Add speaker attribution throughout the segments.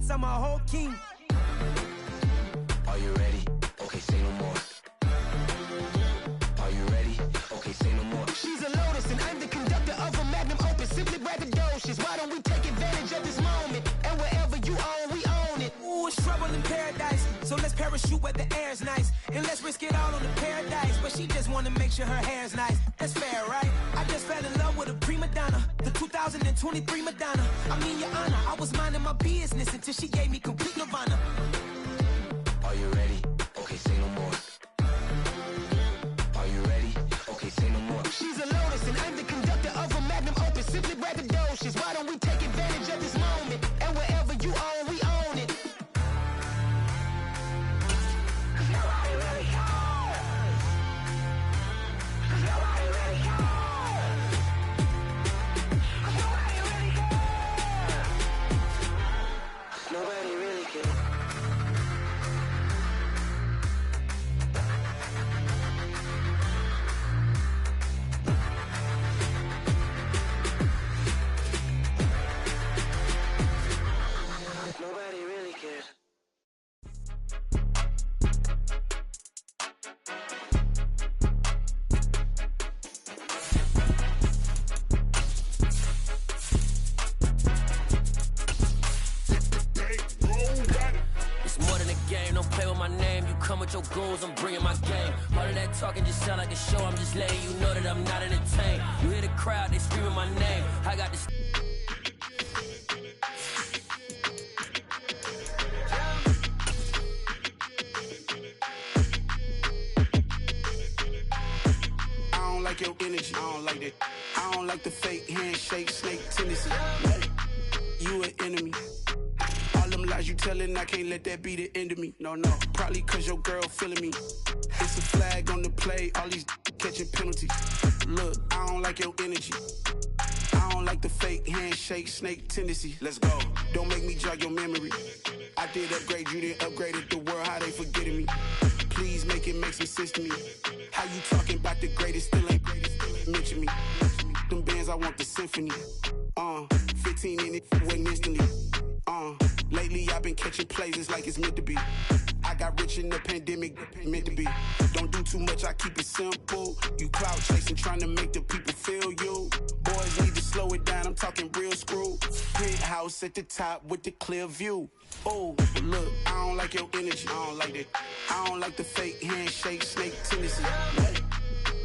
Speaker 1: beats, I'm a whole king.
Speaker 2: Are you ready? Okay, say no more. Are you ready? Okay, say no more.
Speaker 3: She's a lotus and I'm the conductor of a magnum opus. Simply braggadocious. Why don't we take advantage of this moment? And wherever you own, we own it.
Speaker 1: Ooh, it's trouble in paradise. So let's parachute where the air's nice. And let's risk it all on the paradise. But she just wanna make sure her hair's nice. That's fair, right? I just fell in love with a prima donna. The 2023 Madonna. I mean, your honor, I was minding my business until she gave me complete nirvana.
Speaker 2: Are you ready? Okay, say no more. Are you ready? Okay, say no more.
Speaker 3: She's a lotus and I'm the conductor of a magnum opus. Simply braggadocious. Why don't we take advantage of this moment? And wherever you own, we own it. Nobody really cares. Nobody really cares. Nobody really cares.
Speaker 2: Nobody really cares. Nobody really cares.
Speaker 4: It's more than a game, don't play with my name. You come with your goals, I'm bringing my game. All of that talking just sound like a show. I'm just letting you know that I'm not entertained. You hear the crowd, they screaming my name. I got this.
Speaker 5: I don't like your energy. I don't like that. I don't like the fake handshake, snake tendency. You an enemy. All them lies you telling, I can't let that be the end of me. No, probably cause your girl feeling me. It's a flag on the play, all these catching penalties. Look, I don't like your energy. I don't like the fake handshake, snake tendency. Let's go. Don't make me jog your memory. I did upgrade, you didn't upgrade it. The world, how they forgetting me. Please make it make some sense to me. How you talking about the greatest, still ain't greatest, still ain't mention me. Them bands, I want the symphony. 15 in it, wasn't instantly. Lately I've been catching plays, it's like it's meant to be. I got rich in the pandemic, meant to be. Don't do too much, I keep it simple. You clout chasing, trying to make the people feel you. Boys need to slow it down, I'm talking real screw. Penthouse at the top with the clear view. Oh, look, I don't like your energy, I don't like that. I don't like the fake handshake, snake tendency.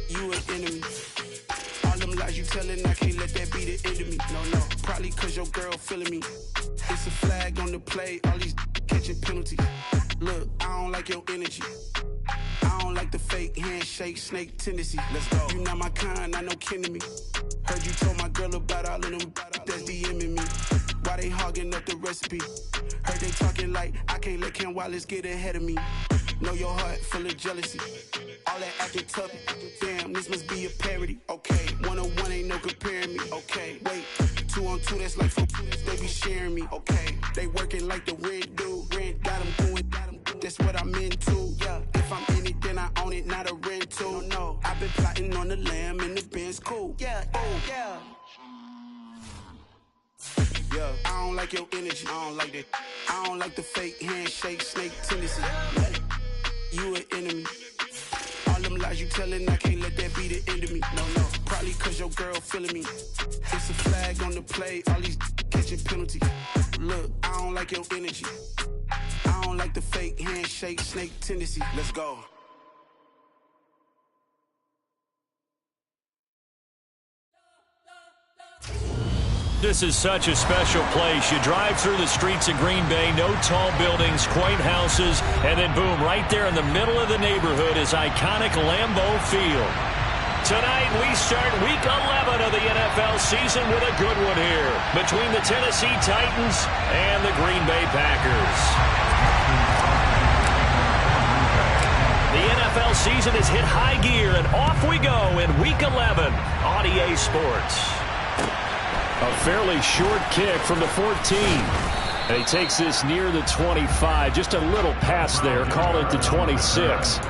Speaker 5: You an enemy. All them lies you telling, I can't let that be the end of me. No, probably cause your girl feeling me. It's a flag on the play, all these catching penalties. Look, I don't like your energy. I don't like the fake handshake, snake tendency. Let's go. You not my kind, I know kin to me. Heard you told my girl about all of them that's DMing me. Why they hogging up the recipe? Heard they talking like I can't let Ken Wallace get ahead of me. Know your heart full of jealousy. All that acting tough. Damn, this must be a parody. Okay, 1-on-1 ain't no comparing me. Okay, wait, 2-on-2 that's like 4. They be sharing me. Okay, they working like the rent do. Rent got them doing. That's what I'm into. Yeah, if I'm in it, then I own it, not a rental. No, I've been plotting on the lamb and the Benz cool. Yeah, oh yeah. Yeah, I don't like your energy. I don't like that. I don't like the fake handshake, snake tendency. You an enemy. All them lies you telling, I can't let that be the end of me. No, probably cause your girl feeling me. It's a flag on the play, all these catching penalties. Look, I don't like your energy. I don't like the fake handshake, snake tendency. Let's go.
Speaker 6: This is such a special place. You drive through the streets of Green Bay, no tall buildings, quaint houses, and then boom, right there in the middle of the neighborhood is iconic Lambeau Field. Tonight we start Week 11 of the NFL season with a good one here between the Tennessee Titans and the Green Bay Packers. The NFL season has hit high gear, and off we go in Week 11 on EA Sports. A fairly short kick from the 14. And he takes this near the 25. Just a little pass there. Call it the 26.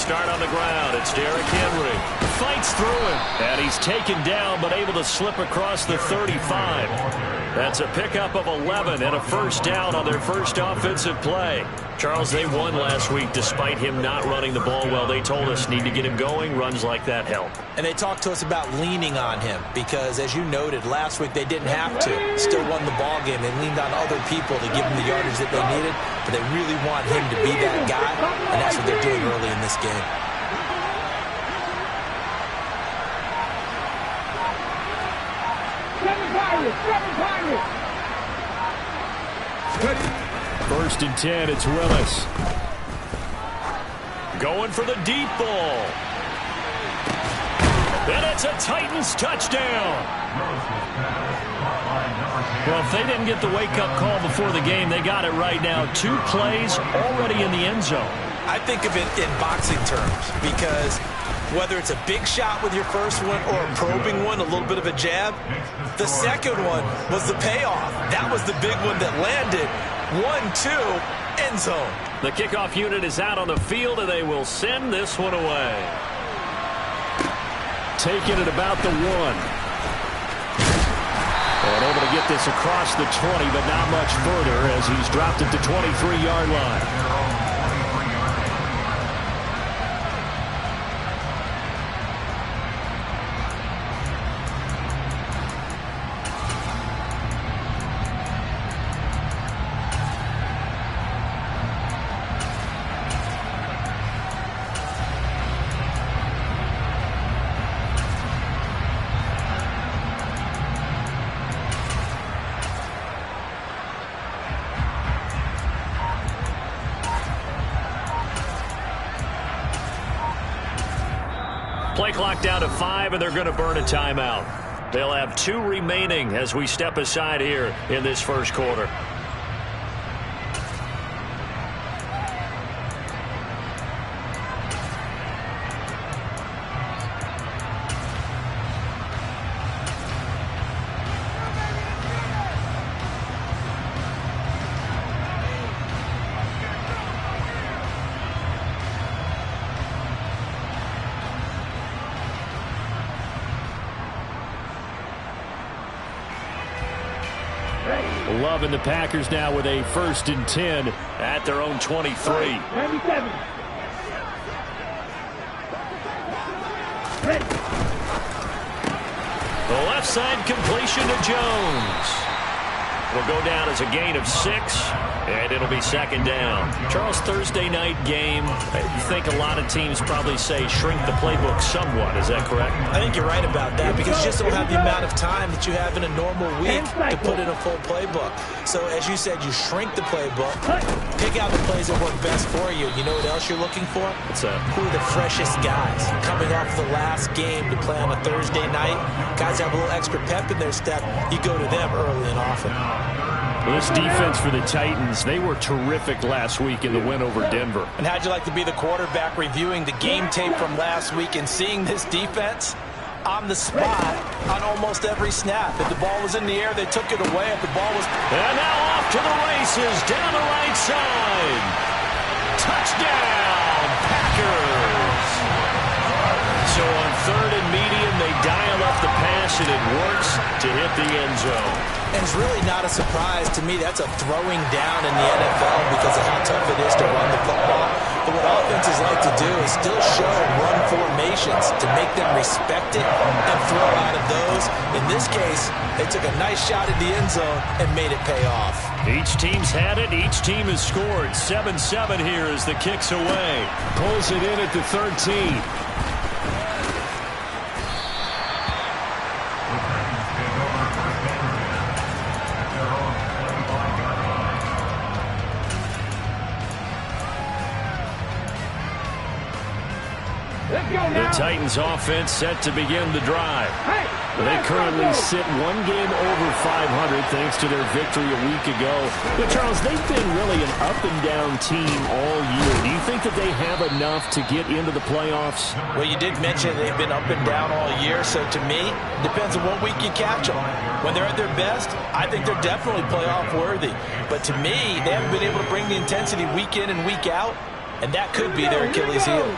Speaker 6: start on the ground. It's Derrick Henry. Fights through him. And he's taken down, but able to slip across the 35. That's a pickup of 11 and a first down on their first offensive play. Charles, they won last week despite him not running the ball well. They told us need to get him going. Runs like that help.
Speaker 7: And they talked to us about leaning on him because, as you noted, last week they didn't have to. Still won the ball game. They leaned on other people to give them the yardage that they needed, but they really want him to be that guy, and that's what they're doing early in this game.
Speaker 6: First and 10, it's Willis. Going for the deep ball. And it's a Titans touchdown. Well, if they didn't get the wake-up call before the game, they got it right now. 2 plays already in the end zone.
Speaker 7: I think of it in boxing terms because whether it's a big shot with your first one or a probing one, a little bit of a jab, the second one was the payoff. That was the big one that landed. 1-2, end zone.
Speaker 6: The kickoff unit is out on the field, and they will send this one away. Taking it about the 1. And able to get this across the 20, but not much further as he's dropped it to 23-yard line. Play clock down to 5, and they're going to burn a timeout. They'll have 2 remaining as we step aside here in this first quarter. Love and the Packers now with a first and 10 at their own 23.
Speaker 3: 97.
Speaker 6: The left side completion to Jones. Will go down as a gain of 6, and it'll be second down. Charles, Thursday night game, I think a lot of teams probably say shrink the playbook somewhat. Is that correct?
Speaker 7: I think you're right about that because you just don't have the amount of time that you have in a normal week to put in a full playbook. So as you said, you shrink the playbook, pick out the plays that work best for you. You know what else you're looking for?
Speaker 6: What's that?
Speaker 7: Who are the freshest guys coming off the last game to play on a Thursday night? Guys have a little extra pep in their step. You go to them early and often.
Speaker 6: Well, this defense for the Titans, they were terrific last week in the win over Denver.
Speaker 7: And how'd you like to be the quarterback reviewing the game tape from last week and seeing this defense on the spot on almost every snap? If the ball was in the air, they took it away. If the ball was...
Speaker 6: And now off to the races, down the right side. Touchdown, Packers. So on 3rd and medium, they dial up the pass, and it works to hit the end zone.
Speaker 7: And it's really not a surprise to me. That's a throwing down in the NFL because of how tough it is to run the football. But what offenses like to do is still show run formations to make them respect it and throw out of those. In this case, they took a nice shot at the end zone and made it pay off.
Speaker 6: Each team's had it. Each team has scored. 7-7 here as the kick's away. Pulls it in at the 13. The Titans offense set to begin the drive. They currently sit 1 game over 500 thanks to their victory a week ago. But Charles, they've been really an up and down team all year. Do you think that they have enough to get into the playoffs?
Speaker 7: Well, you did mention they've been up and down all year. So to me, it depends on what week you catch them. When they're at their best, I think they're definitely playoff worthy. But to me, they haven't been able to bring the intensity week in and week out. And that could be their Achilles heel.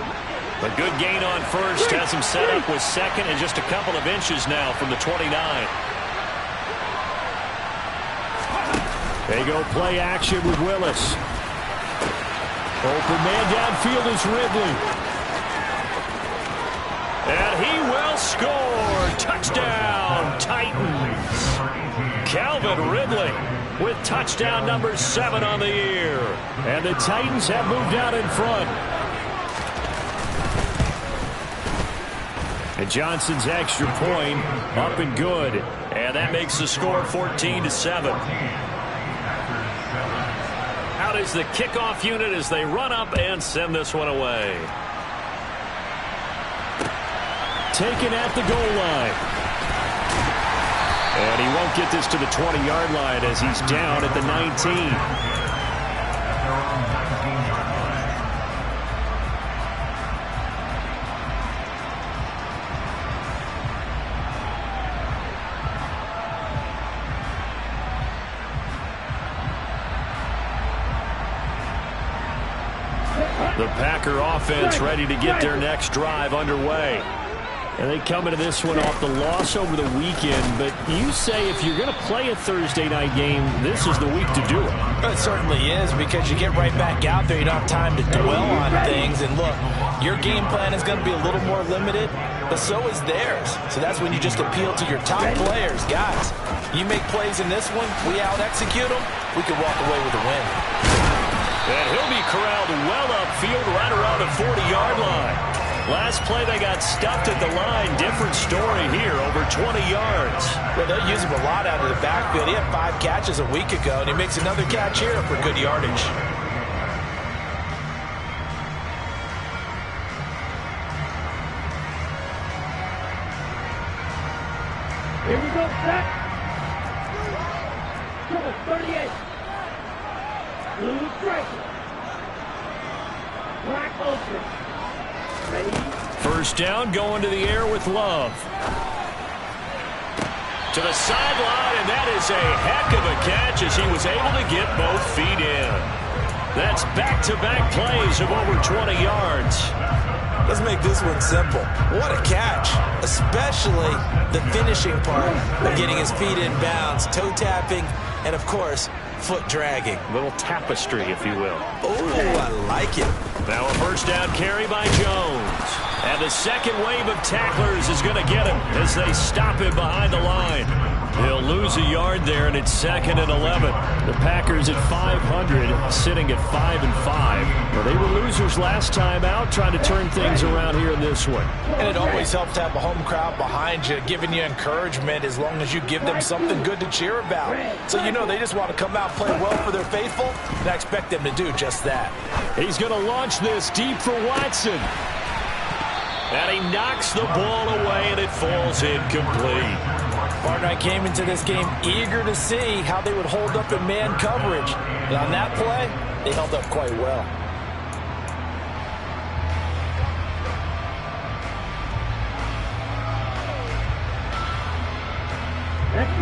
Speaker 6: A good gain on first has him set up with second and just a couple of inches now from the 29. They go play action with Willis. Open man downfield is Ridley. And he will score. Touchdown, Titans. Calvin Ridley with touchdown number 7 on the year. And the Titans have moved out in front. And Johnson's extra point up and good. And that makes the score 14-7. Out is the kickoff unit as they run up and send this one away. Taken at the goal line. And he won't get this to the 20-yard line as he's down at the 19. The Packer offense ready to get their next drive underway. And they come into this one off the loss over the weekend. But you say if you're going to play a Thursday night game, this is the week to do it.
Speaker 7: It certainly is, because you get right back out there. You don't have time to dwell on things. And look, your game plan is going to be a little more limited, but so is theirs. So that's when you just appeal to your top players. Guys, you make plays in this one, we out-execute them, we can walk away with a win.
Speaker 6: And he'll be corralled well upfield right around the 40-yard line. Last play, they got stuffed at the line. Different story here, over 20 yards.
Speaker 7: Well, they'll use him a lot out of the backfield. He had 5 catches a week ago, and he makes another catch here for good yardage.
Speaker 8: Here we go, set. Trouble 38. Blue striker. Black open. Ready?
Speaker 6: First down, going to the air with Love. To the sideline, and that is a heck of a catch as he was able to get both feet in. That's back-to-back plays of over 20 yards.
Speaker 7: Let's make this one simple. What a catch, especially the finishing part of getting his feet in bounds, toe tapping, and of course, foot dragging.
Speaker 6: A little tapestry, if you will.
Speaker 7: Oh, I like it.
Speaker 6: Now a first down carry by Jones. And the second wave of tacklers is going to get him as they stop him behind the line. He'll lose a yard there, and it's 2nd and 11. The Packers at 500, sitting at 5-5. Well, they were losers last time out, trying to turn things around here in this one.
Speaker 7: And it always helps to have a home crowd behind you, giving you encouragement as long as you give them something good to cheer about. So you know they just want to come out and play well for their faithful, and I expect them to do just that.
Speaker 6: He's going to launch this deep for Watson. And he knocks the ball away, and it falls incomplete.
Speaker 7: Partner, I came into this game eager to see how they would hold up in man coverage. And on that play, they held up quite well.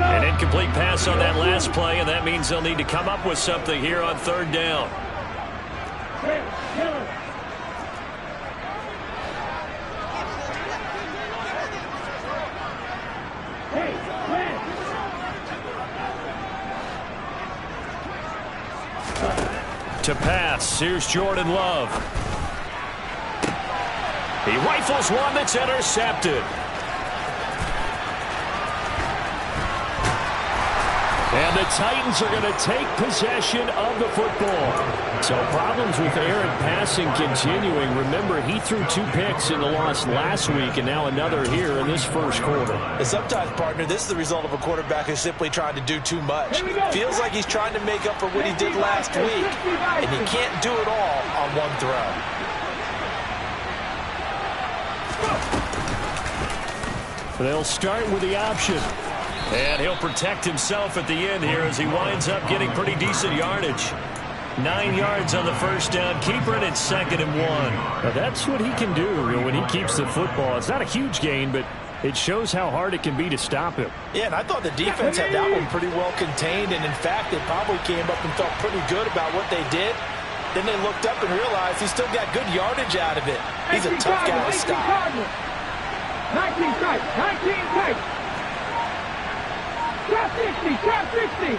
Speaker 6: An incomplete pass on that last play, and that means they'll need to come up with something here on 3rd down. To pass, here's Jordan Love. He rifles one that's intercepted. And the Titans are going to take possession of the football. So problems with errant passing continuing. Remember, he threw 2 picks in the loss last week, and now another here in this first quarter.
Speaker 7: And sometimes, partner, this is the result of a quarterback who's simply trying to do too much. Feels like he's trying to make up for what he did last week, and he can't do it all on one throw.
Speaker 6: They'll start with the option. And he'll protect himself at the end here as he winds up getting pretty decent yardage. 9 yards on the first down. Keeper, and it's 2nd and 1. Now that's what he can do when he keeps the football. It's not a huge gain, but it shows how hard it can be to stop him.
Speaker 7: Yeah, and I thought the defense had that one pretty well contained. And, in fact, they probably came up and felt pretty good about what they did. Then they looked up and realized he still got good yardage out of it. He's a tough guy to stop.
Speaker 8: 19 tight, 19 tight. Trap 60, trap 60.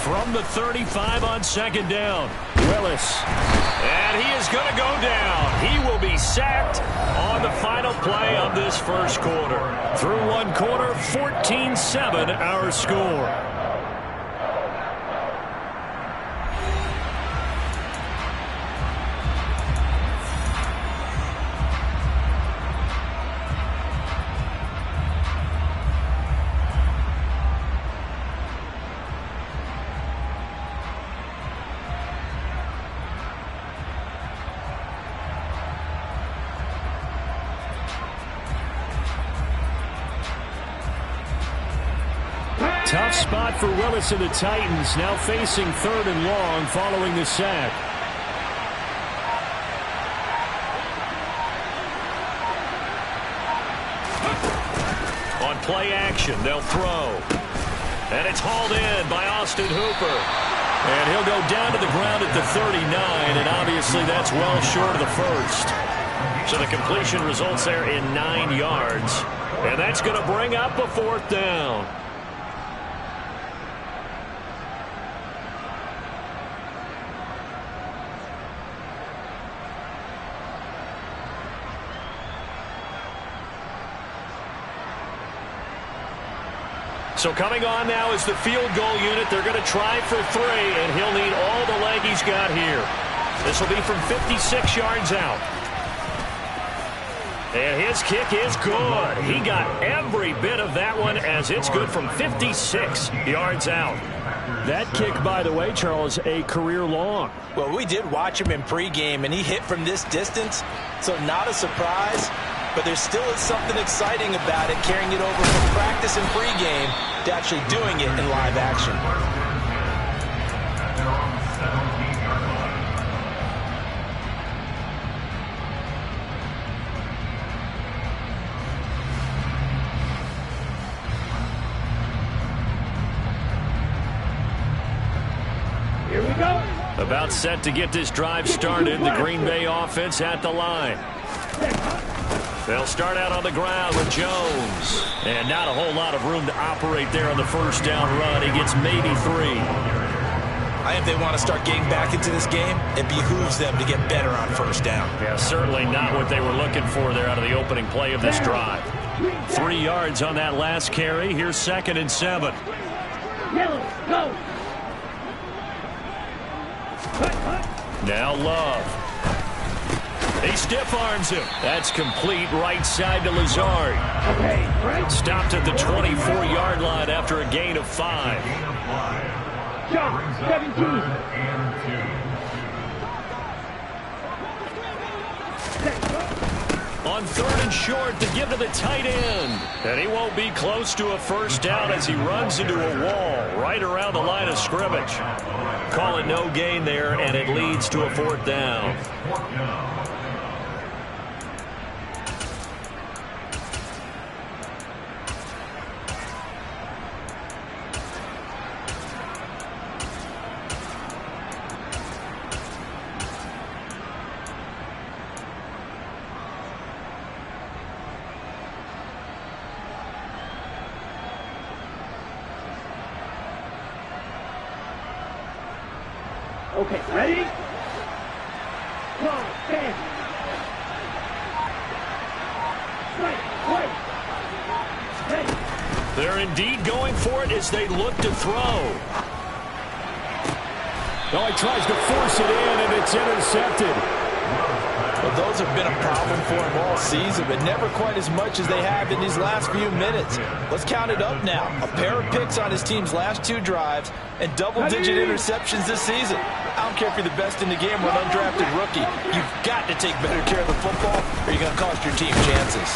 Speaker 6: From the 35 on second down, Willis. And he is going to go down. He will be sacked on the final play of this first quarter. Through one quarter, 14-7 our score. Tough spot for Willis and the Titans, now facing 3rd and long following the sack. On play action, they'll throw. And it's hauled in by Austin Hooper. And he'll go down to the ground at the 39, and obviously that's well short of the first. So the completion results there in 9 yards. And that's going to bring up a 4th down. So coming on now is the field goal unit. They're going to try for 3, and he'll need all the leg he's got here. This will be from 56 yards out. And his kick is good. He got every bit of that one as it's good from 56 yards out. That kick, by the way, Charles, a career long.
Speaker 7: Well, we did watch him in pregame, and he hit from this distance, so not a surprise. But there still is something exciting about it, carrying it over from practice and pregame to actually doing it in live action.
Speaker 8: Here we go.
Speaker 6: About set to get this drive started. The Green Bay offense at the line. They'll start out on the ground with Jones. And not a whole lot of room to operate there on the first down run. He gets maybe 3.
Speaker 7: I think they want to start getting back into this game. It behooves them to get better on first down.
Speaker 6: Yeah, certainly not what they were looking for there out of the opening play of this drive. 3 yards on that last carry. Here's 2nd and 7.
Speaker 8: Yellow, go.
Speaker 6: Now Love. He stiff arms him. That's complete right side to Lazard. Stopped at the 24-yard line after a gain of 5.
Speaker 8: Shot, 17.
Speaker 6: On 3rd and short to give to the tight end. And he won't be close to a first down as he runs into a wall right around the line of scrimmage. Call it no gain there, and it leads to a 4th down.
Speaker 8: Okay, ready? Come on, stand. Right. Ready.
Speaker 6: They're indeed going for it as they look to throw. Oh, he tries to force it in, and it's intercepted.
Speaker 7: Well, those have been a problem for him all season, but never quite as much as they have in these last few minutes. Let's count it up now. A pair of picks on his team's last 2 drives and double-digit interceptions this season. I don't care if you're the best in the game or an undrafted rookie. You've got to take better care of the football or you're going to cost your team chances.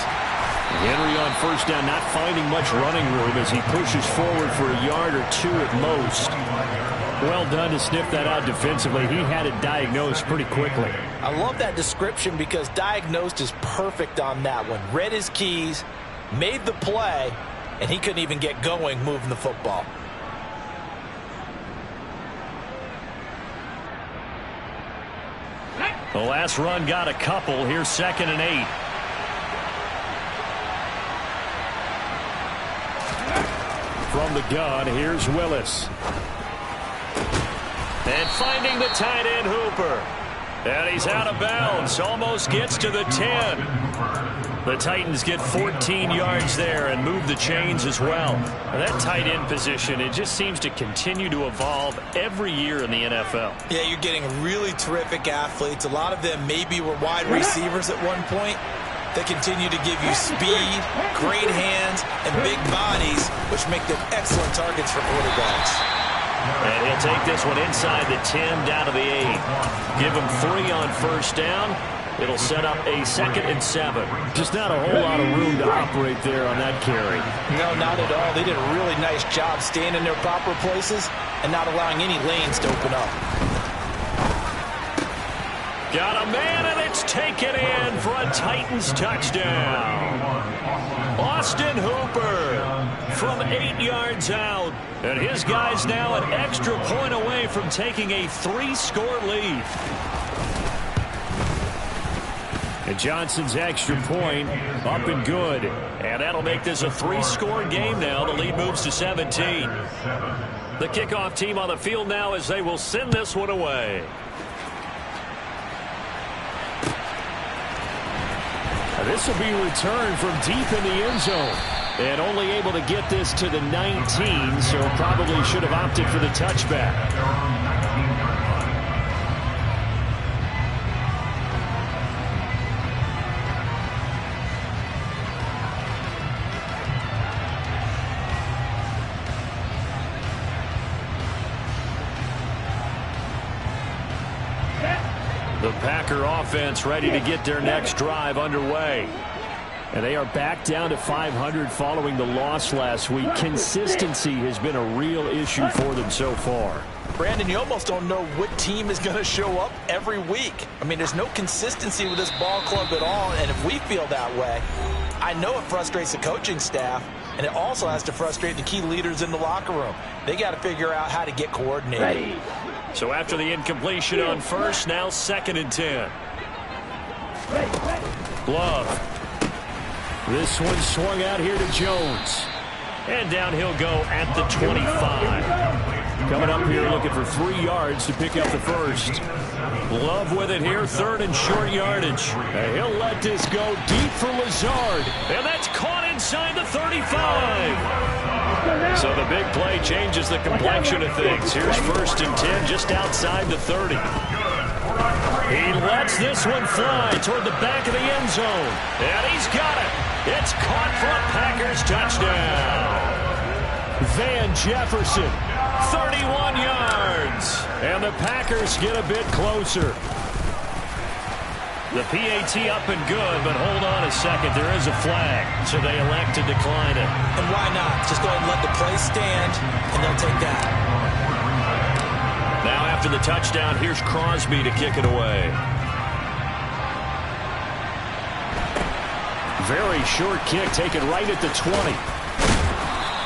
Speaker 6: Henry on first down, not finding much running room as he pushes forward for a yard or 2 at most. Well done to sniff that out defensively. He had it diagnosed pretty quickly.
Speaker 7: I love that description because diagnosed is perfect on that one. Read his keys, made the play, and he couldn't even get going moving the football.
Speaker 6: The last run got a couple. Here's 2nd and 8. From the gun, here's Willis. And finding the tight end Hooper. And he's out of bounds. Almost gets to the 10. The Titans get 14 yards there and move the chains as well. That tight end position, it just seems to continue to evolve every year in the NFL.
Speaker 7: Yeah, you're getting really terrific athletes. A lot of them maybe were wide receivers at one point. They continue to give you speed, great hands, and big bodies, which make them excellent targets for quarterbacks.
Speaker 6: And he'll take this one inside the 10 down to the 8. Give him 3 on first down. It'll set up a 2nd and 7. Just not a whole lot of room to operate there on that carry.
Speaker 7: No, not at all. They did a really nice job staying in their proper places and not allowing any lanes to open up.
Speaker 6: Got a man, and it's taken in for a Titans touchdown. Austin Hooper from 8 yards out. And his guy's now an extra point away from taking a 3-score lead. And Johnson's extra point up and good. And that'll make this a 3-score game now. The lead moves to 17. The kickoff team on the field now as they will send this one away. This will be returned from deep in the end zone. And only able to get this to the 19, so probably should have opted for the touchback. The Packer offense ready to get their next drive underway. And they are back down to 500 following the loss last week. Consistency has been a real issue for them so far.
Speaker 7: Brandon, you almost don't know what team is going to show up every week. I mean, there's no consistency with this ball club at all, and if we feel that way, I know it frustrates the coaching staff, and it also has to frustrate the key leaders in the locker room. They got to figure out how to get coordinated.
Speaker 8: Ready.
Speaker 6: So after the incompletion on first, now 2nd and 10. Love. This one swung out here to Jones. And down he'll go at the 25. Coming up here looking for 3 yards to pick up the first. Love with it here, 3rd and short yardage. And he'll let this go deep for Lazard. And that's caught inside the 35. So the big play changes the complexion of things. Here's 1st and 10 just outside the 30. He lets this one fly toward the back of the end zone. And he's got it. It's caught for a Packers touchdown. Van Jefferson, 31 yards. And the Packers get a bit closer. The PAT up and good, but hold on a second. There is a flag, so they elect to decline it.
Speaker 7: And why not? Just go ahead and let the play stand, and they'll take that.
Speaker 6: Now after the touchdown, here's Crosby to kick it away. Very short kick taken right at the 20.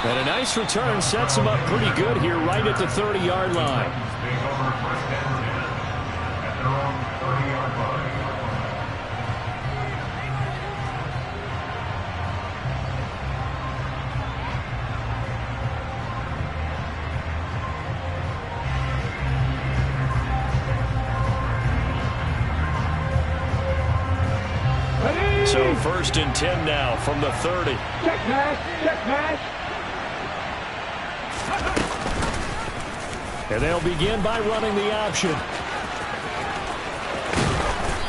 Speaker 6: And a nice return sets him up pretty good here right at the 30-yard line. So 1st and 10 now from the 30.
Speaker 8: Check pass, check pass.
Speaker 6: And they'll begin by running the option.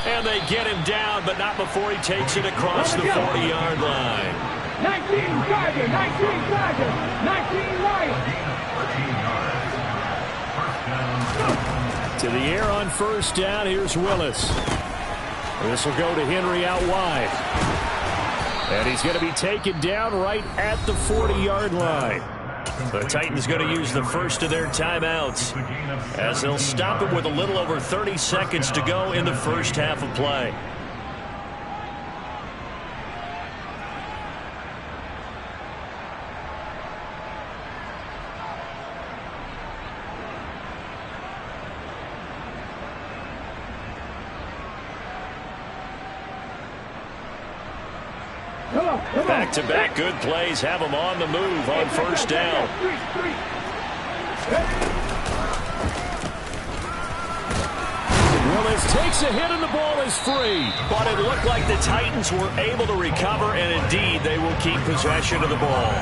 Speaker 6: And they get him down, but not before he takes it across the 40-yard line.
Speaker 8: 19 Chargers, 19 Chargers, 19 Lions.
Speaker 6: To the air on 1st down, here's Willis. This will go to Henry out wide. And he's going to be taken down right at the 40-yard line. The Titans going to use the first of their timeouts as they'll stop it with a little over 30 seconds to go in the first half of play. Back-to-back good plays have them on the move on first down. Willis takes a hit and the ball is free. But it looked like the Titans were able to recover, and indeed they will keep possession of the ball.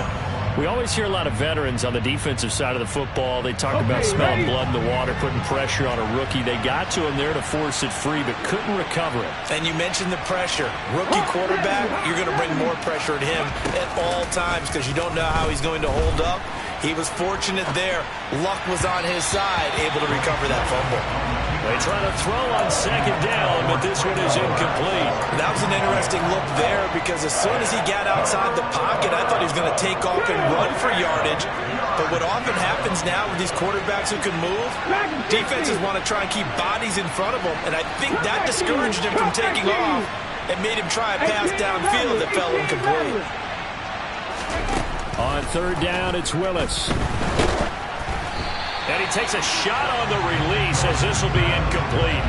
Speaker 6: We always hear a lot of veterans on the defensive side of the football. They talk about smelling blood in the water, putting pressure on a rookie. They got to him there to force it free, but couldn't recover it.
Speaker 7: And you mentioned the pressure. Rookie quarterback, you're going to bring more pressure at him at all times because you don't know how he's going to hold up. He was fortunate there. Luck was on his side, able to recover that fumble.
Speaker 6: They try to throw on second down, but this one is incomplete.
Speaker 7: That was an interesting look there because as soon as he got outside the pocket, I thought he was going to take off and run for yardage. But what often happens now with these quarterbacks who can move, defenses want to try and keep bodies in front of them. And I think that discouraged him from taking off and made him try a pass downfield that fell incomplete.
Speaker 6: On third down, it's Willis. And he takes a shot on the release as this will be incomplete.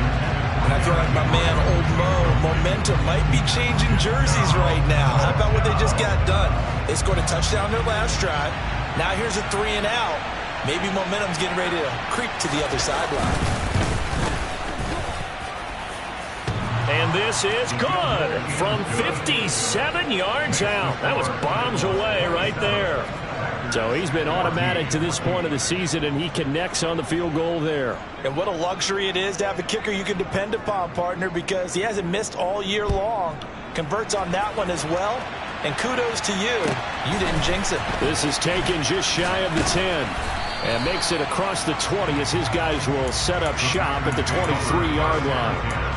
Speaker 7: And I feel like my man, Old Mo, momentum might be changing jerseys right now. How about what they just got done? They scored a touchdown their last drive. Now here's a 3-and-out. Maybe momentum's getting ready to creep to the other sideline.
Speaker 6: And this is good from 57 yards out. That was bombs away right there. So he's been automatic to this point of the season, and he connects on the field goal there.
Speaker 7: And what a luxury it is to have a kicker you can depend upon, partner, because he hasn't missed all year long. Converts on that one as well. And kudos to you. You didn't jinx it.
Speaker 6: This is taken just shy of the 10. And makes it across the 20 as his guys will set up shop at the 23-yard line.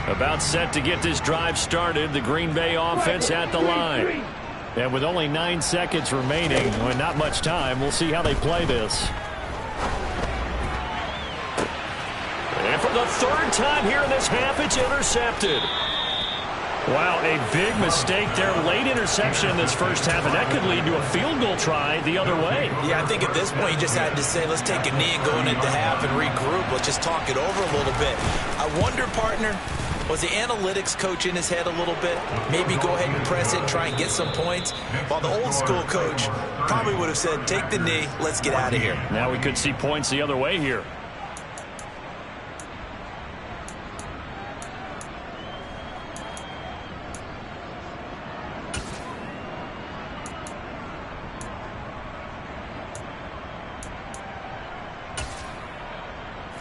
Speaker 6: About set to get this drive started, the Green Bay offense at the line. And with only 9 seconds remaining, well, not much time, we'll see how they play this. And for the third time here in this half, it's intercepted. Wow, a big mistake there. Late interception in this first half, and that could lead to a field goal try the other way.
Speaker 7: Yeah, I think at this point you just had to say, let's take a knee and go into half and regroup. Let's just talk it over a little bit. I wonder, partner, was the analytics coach in his head a little bit? Maybe go ahead and press it and try and get some points. While the old school coach probably would have said, take the knee, let's get out of here.
Speaker 6: Now we could see points the other way here.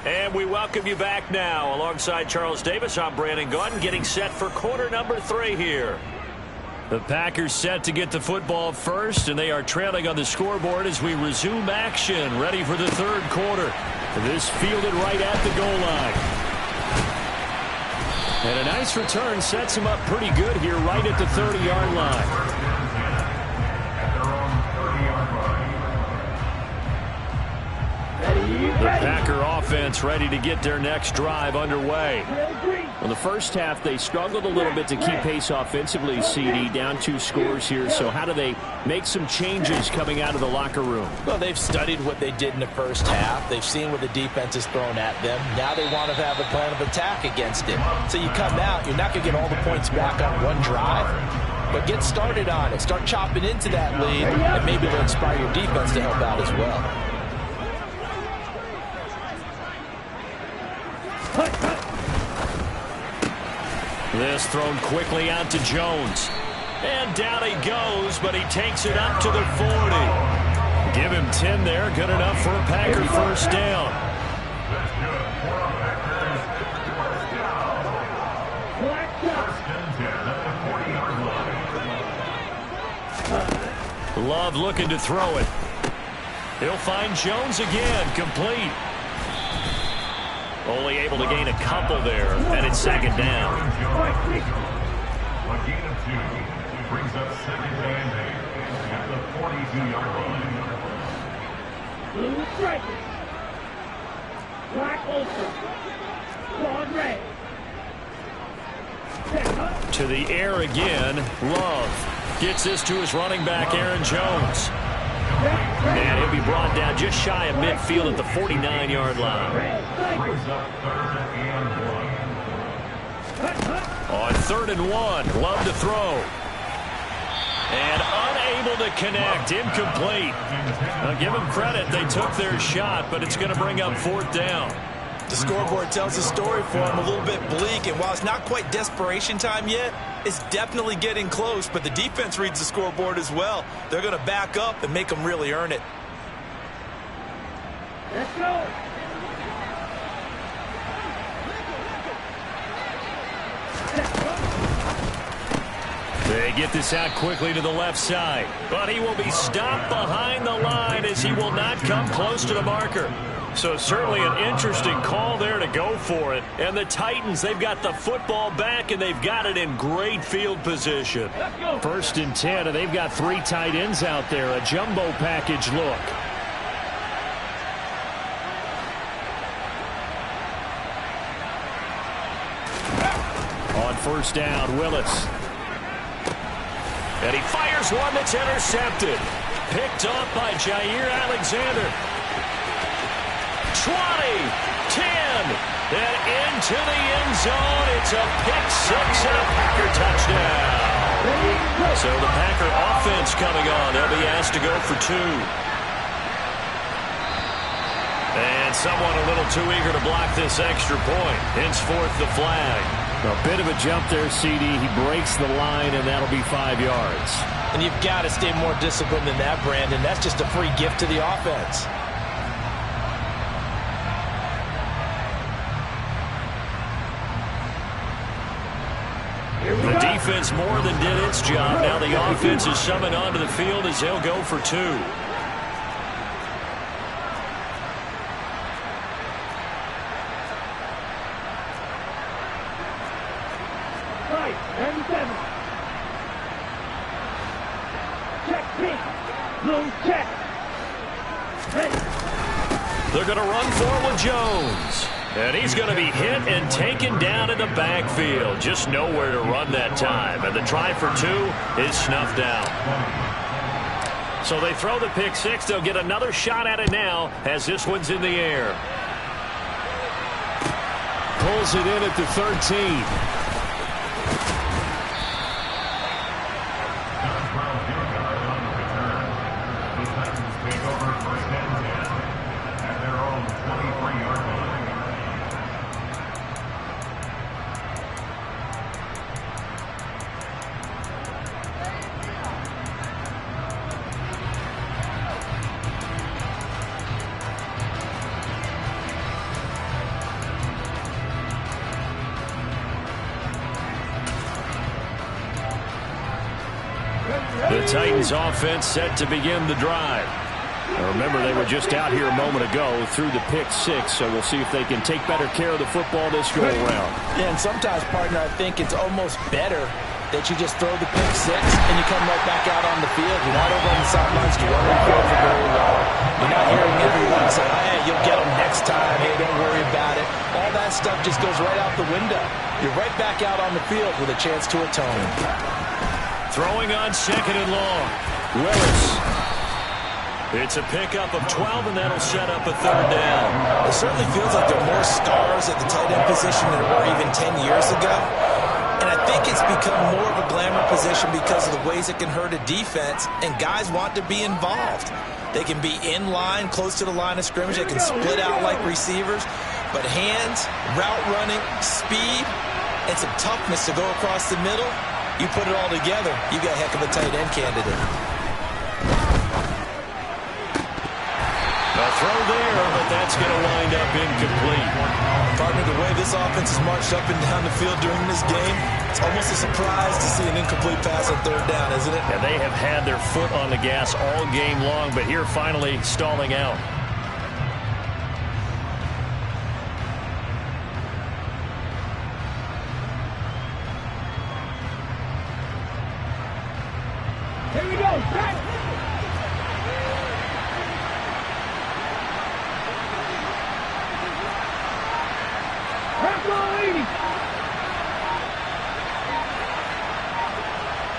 Speaker 6: And we welcome you back now. Alongside Charles Davis, I'm Brandon Gaudin, getting set for quarter number 3 here. The Packers set to get the football first, and they are trailing on the scoreboard as we resume action, ready for the third quarter. This fielded right at the goal line. And a nice return sets him up pretty good here right at the 30-yard line. The Packer offense ready to get their next drive underway. In the first half, they struggled a little bit to keep pace offensively, CD, down 2 scores here. So how do they make some changes coming out of the locker room?
Speaker 7: Well, they've studied what they did in the first half. They've seen what the defense has thrown at them. Now they want to have a plan of attack against it. So you come out, you're not going to get all the points back on one drive, but get started on it. Start chopping into that lead, and maybe it'll inspire your defense to help out as well.
Speaker 6: This thrown quickly out to Jones. And down he goes, but he takes it up to the 40. Give him 10 there. Good enough for a Packer first down. Love looking to throw it. He'll find Jones again, complete. Only able to gain a couple there, and it's second down.
Speaker 8: A gain of 2 brings up second and 8 at the 42-yard line. Blue strikers. Black ultra. Quad red.
Speaker 6: To the air again. Love gets this to his running back, Aaron Jones. And he'll be brought down just shy of midfield at the 49-yard line.
Speaker 8: Brings up 3rd and 1.
Speaker 6: On 3rd and 1, Love to throw. And unable to connect, incomplete. Now give them credit, they took their shot, but it's going to bring up 4th down.
Speaker 7: The scoreboard tells a story for him, a little bit bleak, and while it's not quite desperation time yet, it's definitely getting close, but the defense reads the scoreboard as well. They're going to back up and make them really earn it.
Speaker 3: Let's go.
Speaker 6: They get this out quickly to the left side, but he will be stopped behind the line as he will not come close to the marker. So certainly an interesting call there to go for it. And the Titans, they've got the football back, and they've got it in great field position. 1st and 10, and they've got 3 tight ends out there, a jumbo package look. On 1st down, Willis. And he fires one that's intercepted. Picked up by Jair Alexander. 20, 10, and into the end zone. It's a pick 6 and a Packer touchdown. So the Packer offense coming on. They'll be asked to go for 2. And someone a little too eager to block this extra point. Henceforth the flag. A bit of a jump there, CD. He breaks the line, and that'll be 5 yards.
Speaker 7: And you've got to stay more disciplined than that, Brandon. That's just a free gift to the offense.
Speaker 6: The defense more than did its job. Now the offense is summoned onto the field as they'll go for 2.
Speaker 3: Right, 37. Check, pink. Blue, check. Ready.
Speaker 6: They're going to run forward Jones. And he's going to be hit and taken down in the backfield. Just nowhere to run that time. And the try for 2 is snuffed out. So they throw the pick 6. They'll get another shot at it now as this one's in the air. Pulls it in at the 13. The Titans offense set to begin the drive. Now remember, they were just out here a moment ago through the pick 6, so we'll see if they can take better care of the football this go around.
Speaker 7: Yeah, and sometimes, partner, I think it's almost better that you just throw the pick 6 and you come right back out on the field. You're not over on the sidelines to run the field for very long. You're not hearing everyone say, hey, you'll get them next time. Hey, don't worry about it. All that stuff just goes right out the window. You're right back out on the field with a chance to atone.
Speaker 6: Throwing on 2nd and long. Willis. It's a pickup of 12, and that'll set up a 3rd down.
Speaker 7: It certainly feels like there are more stars at the tight end position than there were even 10 years ago. And I think it's become more of a glamour position because of the ways it can hurt a defense, and guys want to be involved. They can be in line, close to the line of scrimmage. They can split out like receivers. But hands, route running, speed, and some toughness to go across the middle, you put it all together, you got a heck of a tight end candidate.
Speaker 6: A throw there, but that's going to wind up incomplete.
Speaker 7: Partner, the way this offense has marched up and down the field during this game, it's almost a surprise to see an incomplete pass on 3rd down, isn't it?
Speaker 6: And they have had their foot on the gas all game long, but here finally stalling out.
Speaker 3: Here we go. Back.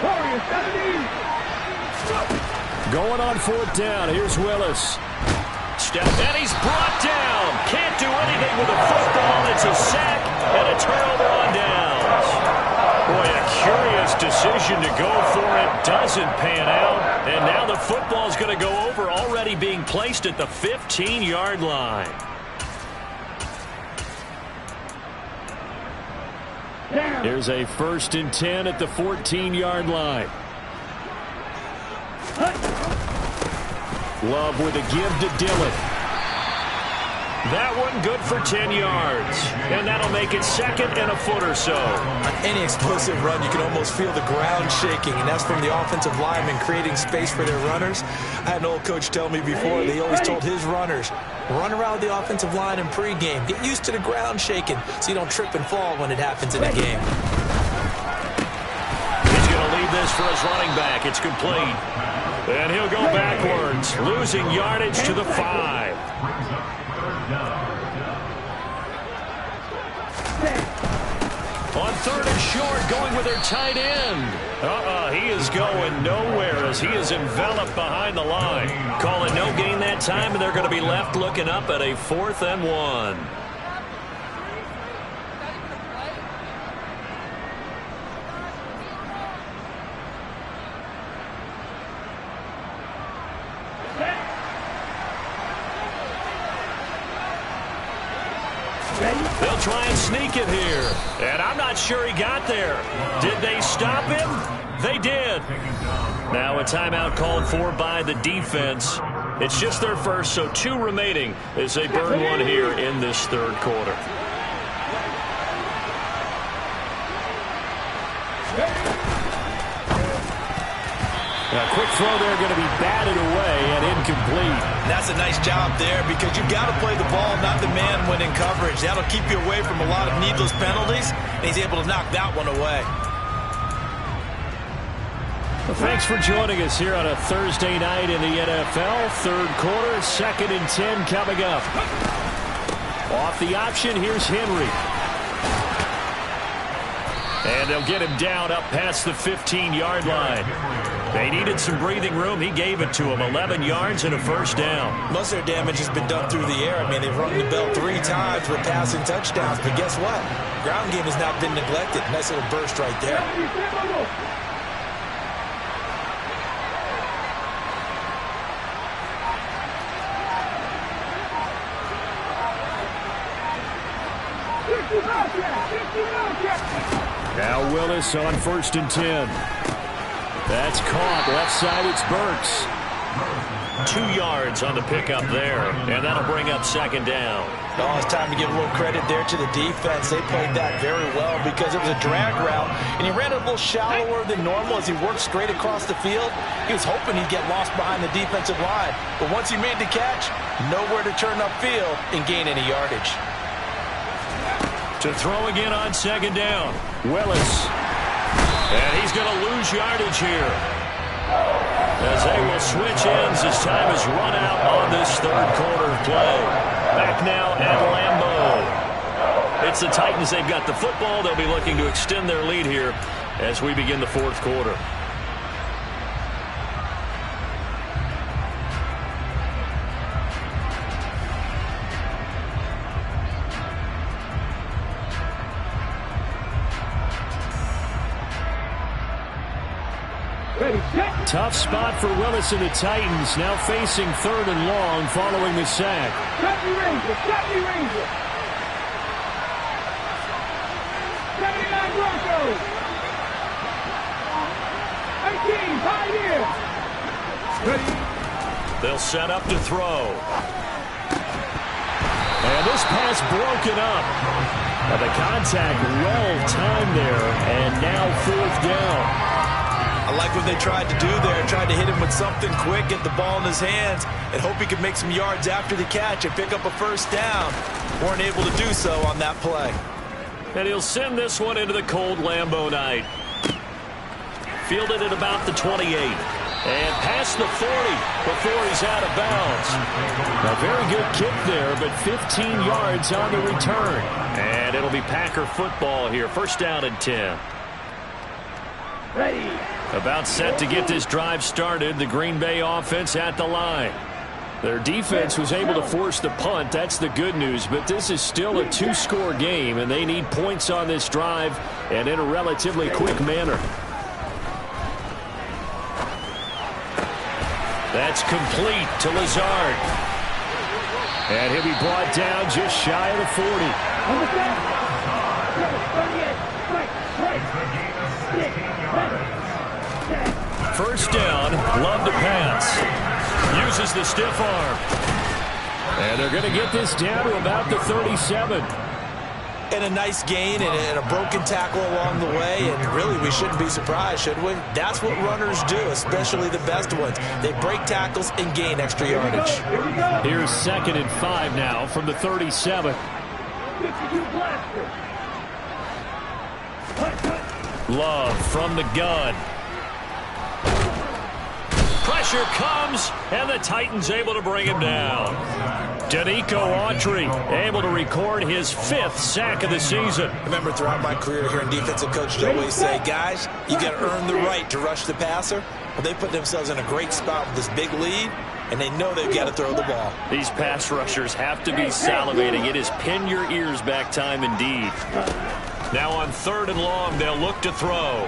Speaker 3: Warriors 70.
Speaker 6: Going on 4th down. Here's Willis. Step, and he's brought down. Can't do anything with the football. It's a sack and a turnover on downs. Boy, a curious decision to go for it. Doesn't pan out. And now the football's going to go over, already being placed at the 15-yard line. Here's a 1st and 10 at the 14-yard line. Love with a give to Dillon. That one good for 10 yards. And that'll make it 2nd and a foot or so.
Speaker 7: On any explosive run, you can almost feel the ground shaking, and that's from the offensive linemen creating space for their runners. I had an old coach tell me before, they always told his runners, run around the offensive line in pregame. Get used to the ground shaking so you don't trip and fall when it happens in a game.
Speaker 6: He's going to leave this for his running back. It's complete. And he'll go backwards, losing yardage to the 5. On 3rd and short, going with their tight end. He is going nowhere as he is enveloped behind the line. Calling no gain that time, and they're going to be left looking up at a 4th and 1. They'll try and sneak it here. And I'm not sure he got there. Did they stop him? They did. Now a timeout called for by the defense. It's just their first, so 2 remaining as they burn one here in this 3rd quarter. A quick throw there, going to be batted away and incomplete.
Speaker 7: That's a nice job there because you've got to play the ball, not the man when in coverage. That'll keep you away from a lot of needless penalties, and he's able to knock that one away.
Speaker 6: Well, thanks for joining us here on a Thursday night in the NFL. 3rd quarter, 2nd and 10 coming up. Off the option, here's Henry. And they'll get him down up past the 15-yard line. They needed some breathing room. He gave it to him. 11 yards and a 1st down.
Speaker 7: Most of their damage has been done through the air. I mean, they've rung the bell 3 times with passing touchdowns. But guess what? Ground game has not been neglected. Nice little burst right there.
Speaker 6: Now Willis on 1st and 10. That's caught. Left side, it's Burks. 2 yards on the pickup there, and that'll bring up 2nd down.
Speaker 7: Oh, it's time to give a little credit there to the defense. They played that very well because it was a drag route, and he ran it a little shallower than normal as he worked straight across the field. He was hoping he'd get lost behind the defensive line, but once he made the catch, nowhere to turn upfield and gain any yardage.
Speaker 6: To throw again on 2nd down, Willis. And he's going to lose yardage here. As they will switch ends as time is run out on this 3rd quarter of play. Back now at Lambeau. It's the Titans. They've got the football. They'll be looking to extend their lead here as we begin the 4th quarter. Tough spot for Willis and the Titans, now facing 3rd and long following the sack.
Speaker 9: Copy Ranger, copy Ranger. 79 Broncos. 18, Pioneers.
Speaker 6: They'll set up to throw. And this pass broken up. Now the contact well timed there, and now 4th down.
Speaker 7: I like what they tried to do there, tried to hit him with something quick, get the ball in his hands, and hope he could make some yards after the catch and pick up a 1st down. Weren't able to do so on that play.
Speaker 6: And he'll send this one into the cold Lambeau night. Fielded at about the 28. And past the 40 before he's out of bounds. A very good kick there, but 15 yards on the return. And it'll be Packer football here. 1st down and 10.
Speaker 9: Ready.
Speaker 6: About set to get this drive started. The Green Bay offense at the line. Their defense was able to force the punt. That's the good news. But this is still a two-score game, and they need points on this drive and in a relatively quick manner. That's complete to Lazard. And he'll be brought down just shy of the 40. First down, Love to pass. Uses the stiff arm. And they're going to get this down to about the 37.
Speaker 7: And a nice gain and a broken tackle along the way. And really, we shouldn't be surprised, should we? That's what runners do, especially the best ones. They break tackles and gain extra yardage.
Speaker 6: Here's 2nd and 5 now from the 37. Love from the gun. Pressure comes, and the Titans able to bring him down. Denico Autry able to record his 5th sack of the season.
Speaker 7: I remember throughout my career here in defensive coach, I always say, guys, you got to earn the right to rush the passer. Well, they put themselves in a great spot with this big lead, and they know they've got to throw the ball.
Speaker 6: These pass rushers have to be salivating. It is pin your ears back time indeed. Now on 3rd and long, they'll look to throw.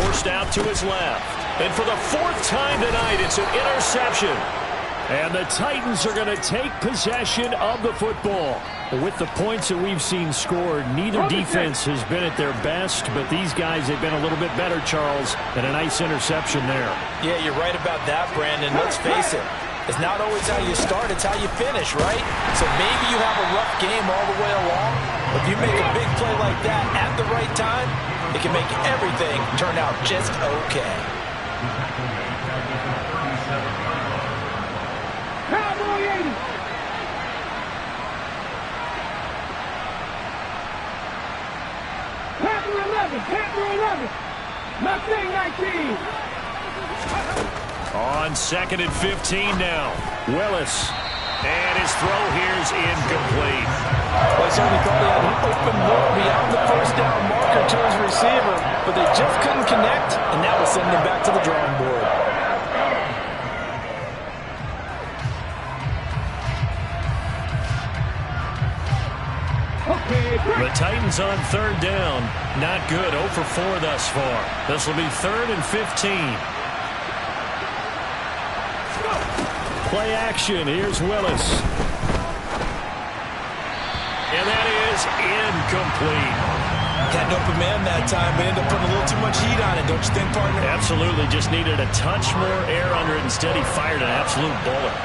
Speaker 6: Forced out to his left. And for the 4th time tonight, it's an interception. And the Titans are going to take possession of the football. With the points that we've seen scored, neither defense has been at their best, but these guys have been a little bit better, Charles, and a nice interception there.
Speaker 7: Yeah, you're right about that, Brandon. Let's face it. It's not always how you start, it's how you finish, right? So maybe you have a rough game all the way along, but if you make a big play like that at the right time, it can make everything turn out just okay.
Speaker 9: Cowboy 80. Panther 11. Panther 11. Mustang 19.
Speaker 6: On 2nd and 15 now. Willis. And his throw here's incomplete.
Speaker 7: Well, I certainly thought he had an open look beyond the first down marker to his receiver, but they just couldn't connect, and that will send them back to the drawing board.
Speaker 6: The Titans on 3rd down. Not good. 0 for 4 thus far. This will be 3rd and 15. Play action. Here's Willis. And that is incomplete.
Speaker 7: Had an open man that time, but ended up putting a little too much heat on it, don't you think, partner?
Speaker 6: Absolutely. Just needed a touch more air under it. Instead, he fired an absolute bullet.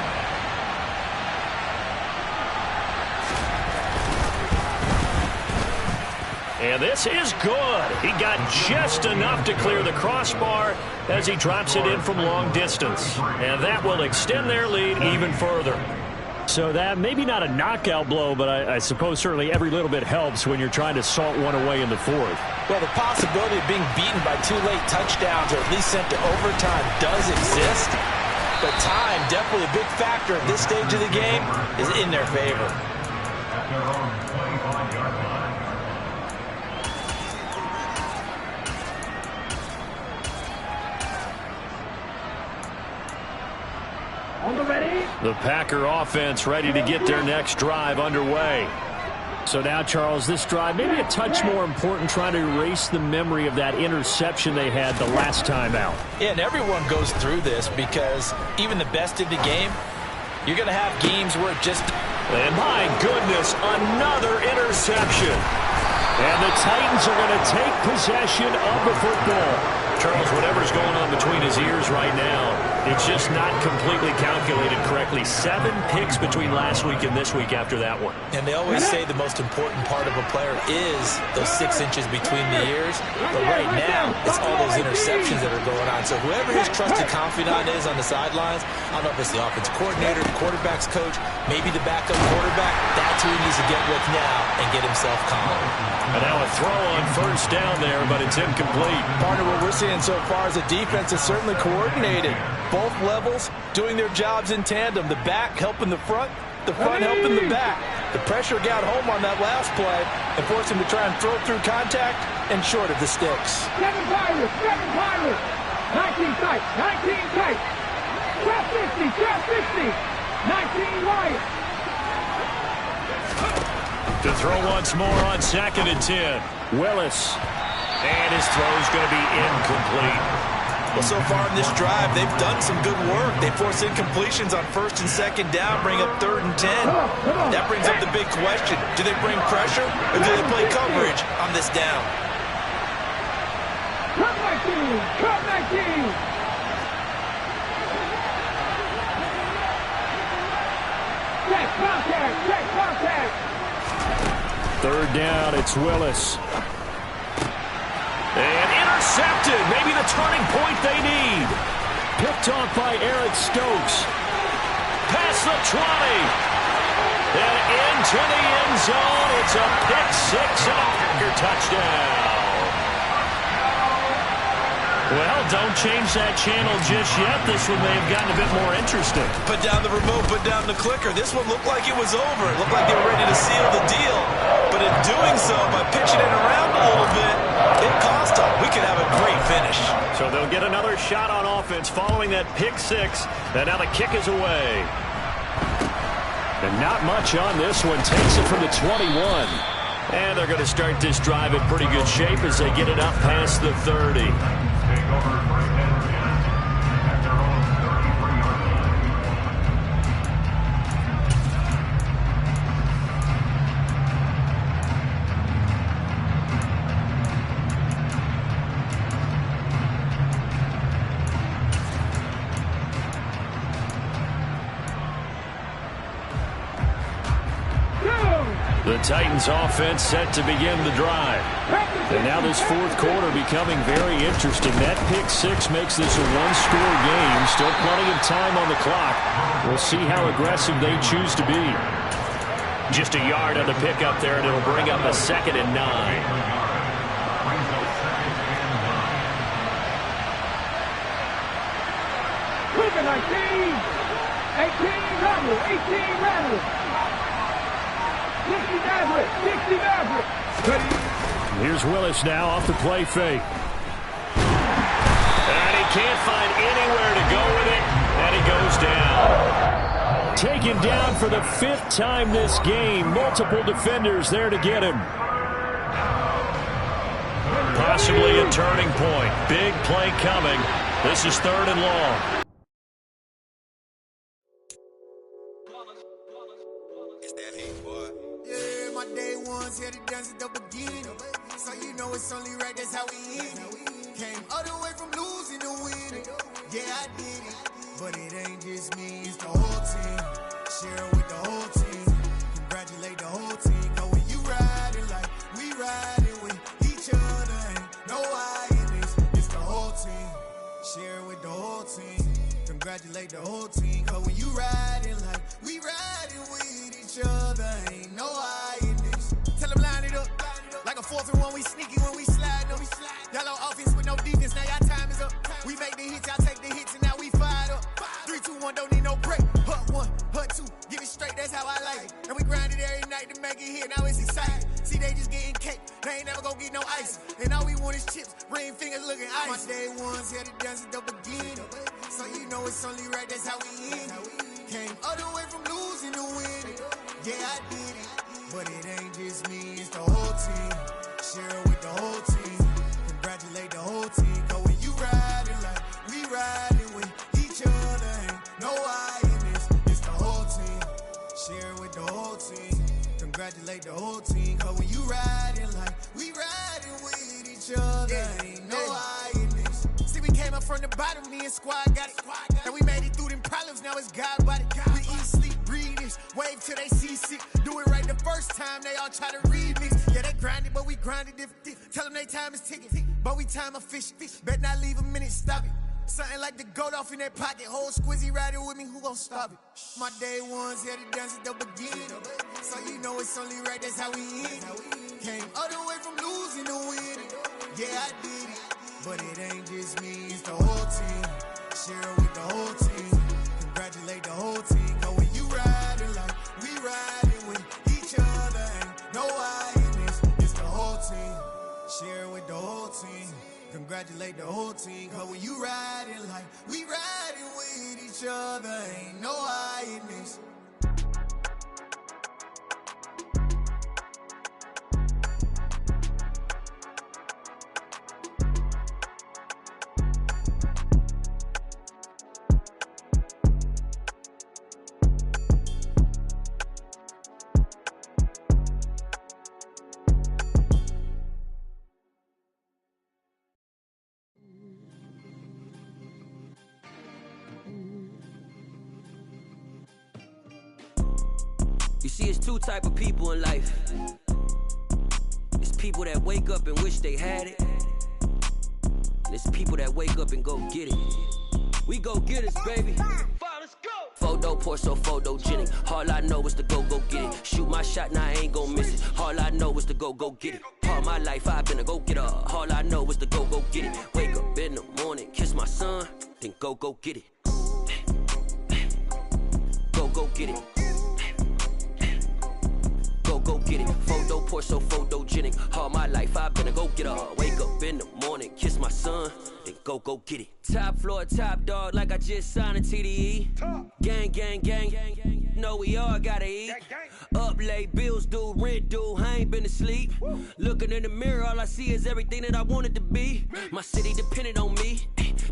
Speaker 6: And this is good. He got just enough to clear the crossbar as he drops it in from long distance. And that will extend their lead even further. So that maybe not a knockout blow, but I suppose certainly every little bit helps when you're trying to salt one away in the 4th.
Speaker 7: Well, the possibility of being beaten by 2 late touchdowns or at least sent to overtime does exist. But time, definitely a big factor at this stage of the game, is in their favor.
Speaker 6: The Packer offense ready to get their next drive underway. So now, Charles, this drive maybe a touch more important, trying to erase the memory of that interception they had the last time out.
Speaker 7: Yeah, and everyone goes through this because even the best in the game, you're going to have games where it just...
Speaker 6: And my goodness, another interception. And the Titans are going to take possession of the football. Charles, whatever's going on between his ears right now, it's just not completely calculated correctly. 7 picks between last week and this week after that one.
Speaker 7: And they always say the most important part of a player is those 6 inches between the ears. But right now, it's all those interceptions that are going on. So whoever his trusted confidant is on the sidelines, I don't know if it's the offense coordinator, the quarterback's coach, maybe the backup quarterback, that's who he needs to get with now and get himself calm.
Speaker 6: And now a throw on 1st down there, but it's incomplete.
Speaker 7: Partner, what we're seeing so far is the defense is certainly coordinated. Both levels doing their jobs in tandem. The back helping the front helping the back. The pressure got home on that last play and forced him to try and throw through contact and short of the sticks.
Speaker 9: 7 Pirates! 7 Pirates! 19 tight. 19 tight. Trap 60. Trap 60. 19 wide.
Speaker 6: To throw once more on 2nd and 10. Willis. And his throw's going to be incomplete.
Speaker 7: Well, so far in this drive, they've done some good work. They force incompletions on 1st and 2nd down, bring up 3rd and 10. That brings up the big question. Do they bring pressure, or do they play coverage on this down?
Speaker 9: Cut 19. Cut 19. Check contact. Check contact.
Speaker 6: 3rd down, it's Willis. And intercepted. Maybe the turning point they need. Picked off by Eric Stokes. Past the 20. And into the end zone. It's a pick 6 and a Packer touchdown. Well, don't change that channel just yet. This one may have gotten a bit more interesting.
Speaker 7: Put down the remote, put down the clicker. This one looked like it was over. It looked like they were ready to seal the deal. But in doing so, by pitching it around a little bit, it cost them. We could have a great finish.
Speaker 6: So they'll get another shot on offense following that pick 6. And now the kick is away. And not much on this one. Takes it from the 21. And they're going to start this drive in pretty good shape as they get it up past the 30.
Speaker 8: Take over 1st and 10 at their own 33-yard
Speaker 6: The Titans offense set to begin the drive. And now this 4th quarter becoming very interesting. That pick 6 makes this a one-score game. Still plenty of time on the clock. We'll see how aggressive they choose to be. Just a yard on the pickup there, and it'll bring up a 2nd and 9.
Speaker 9: Quick 19. 18 rattle. 18 rattle. 60 Maverick. 60 Maverick.
Speaker 6: Here's Willis now off the play fake. And he can't find anywhere to go with it, and he goes down. Taken down for the 5th time this game. Multiple defenders there to get him. Possibly a turning point. Big play coming. This is 3rd and long.
Speaker 3: Had to dance at the beginning, so you know it's only right, that's how we end it. Came all the way from losing to winning. Yeah, I did it, but it ain't just me, it's the whole team. Share it with the whole team. Congratulate the whole team. Cause when you riding like we riding with each other, ain't no I in this, it's the whole team. Share it with the whole team. Congratulate the whole team. Cause when you riding like we riding with each other, ain't no I in this. Tell them line it up, like a 4th and 1, we sneaky when we slide up. Y'all on offense with no defense, now y'all time is up. We make the hits, y'all take the hits, and now we fired up. 3, 2, 1, don't need no break. Hut 1, hut 2, get it straight, that's how I like it. And we grind it every night to make it hit, now it's exciting. See, they just getting cake, they ain't never gonna get no ice. And all we want is chips, ring fingers looking ice. My day ones had to dance at the beginning, so you know it's only right, that's how we end it. Came all the way from losing to winning. Yeah, I did it. But it ain't just me, it's the whole team. Share it with the whole team. Congratulate the whole team. Cause when you riding like we riding with each other, ain't no I in this, it's the whole team. Share it with the whole team. Congratulate the whole team. Cause when you riding like we riding with each other, ain't no I in this. See, we came up from the bottom, me and squad got it. And we made it through them problems, now it's God body. We eat, sleep, breathe this, wave till they see sick. Do it right the first time, they all try to remix. Yeah, they grinded, but we grinded different. Tell them they time is ticking, but we time efficient. Bet not leave a minute, stop it. Something like the goat off in that pocket. Whole squizzy riding with me, who gon' stop it? My day ones had to dance at the beginning, so you know it's only right, that's how we end it. Came all the way from losing to winning. Yeah, I did it, but it ain't just me, it's the whole team. Share it with the whole team. Congratulate the whole team. Cause when you riding like we riding with each other, ain't no I in this, it's the whole team. Share it with the whole team. Congratulate congratulate the whole team. Cause when you riding like we riding with each other, ain't no hiding this.
Speaker 4: You see, it's two type of people in life. It's people that wake up and wish they had it. And it's people that wake up and go get it. We go get it, baby. Let's go. Photo pour so photogenic. All I know is to go get it. Shoot my shot, now I ain't gon' miss it. All I know is to go get it. All my life I've been a go-getter. All I know is to go get it. Wake up in the morning, kiss my son, then go get it. Go get it. Go get it. Photo pour so photogenic. All my life I've been a go-getter. Wake up in the morning, kiss my son, then go get it. Top floor, top dog, like I just signed a TDE. Gang, gang, gang. Know we all gotta eat. Up late, bills due, rent due, I ain't been asleep. Looking in the mirror, all I see is everything that I wanted to be. My city depended on me,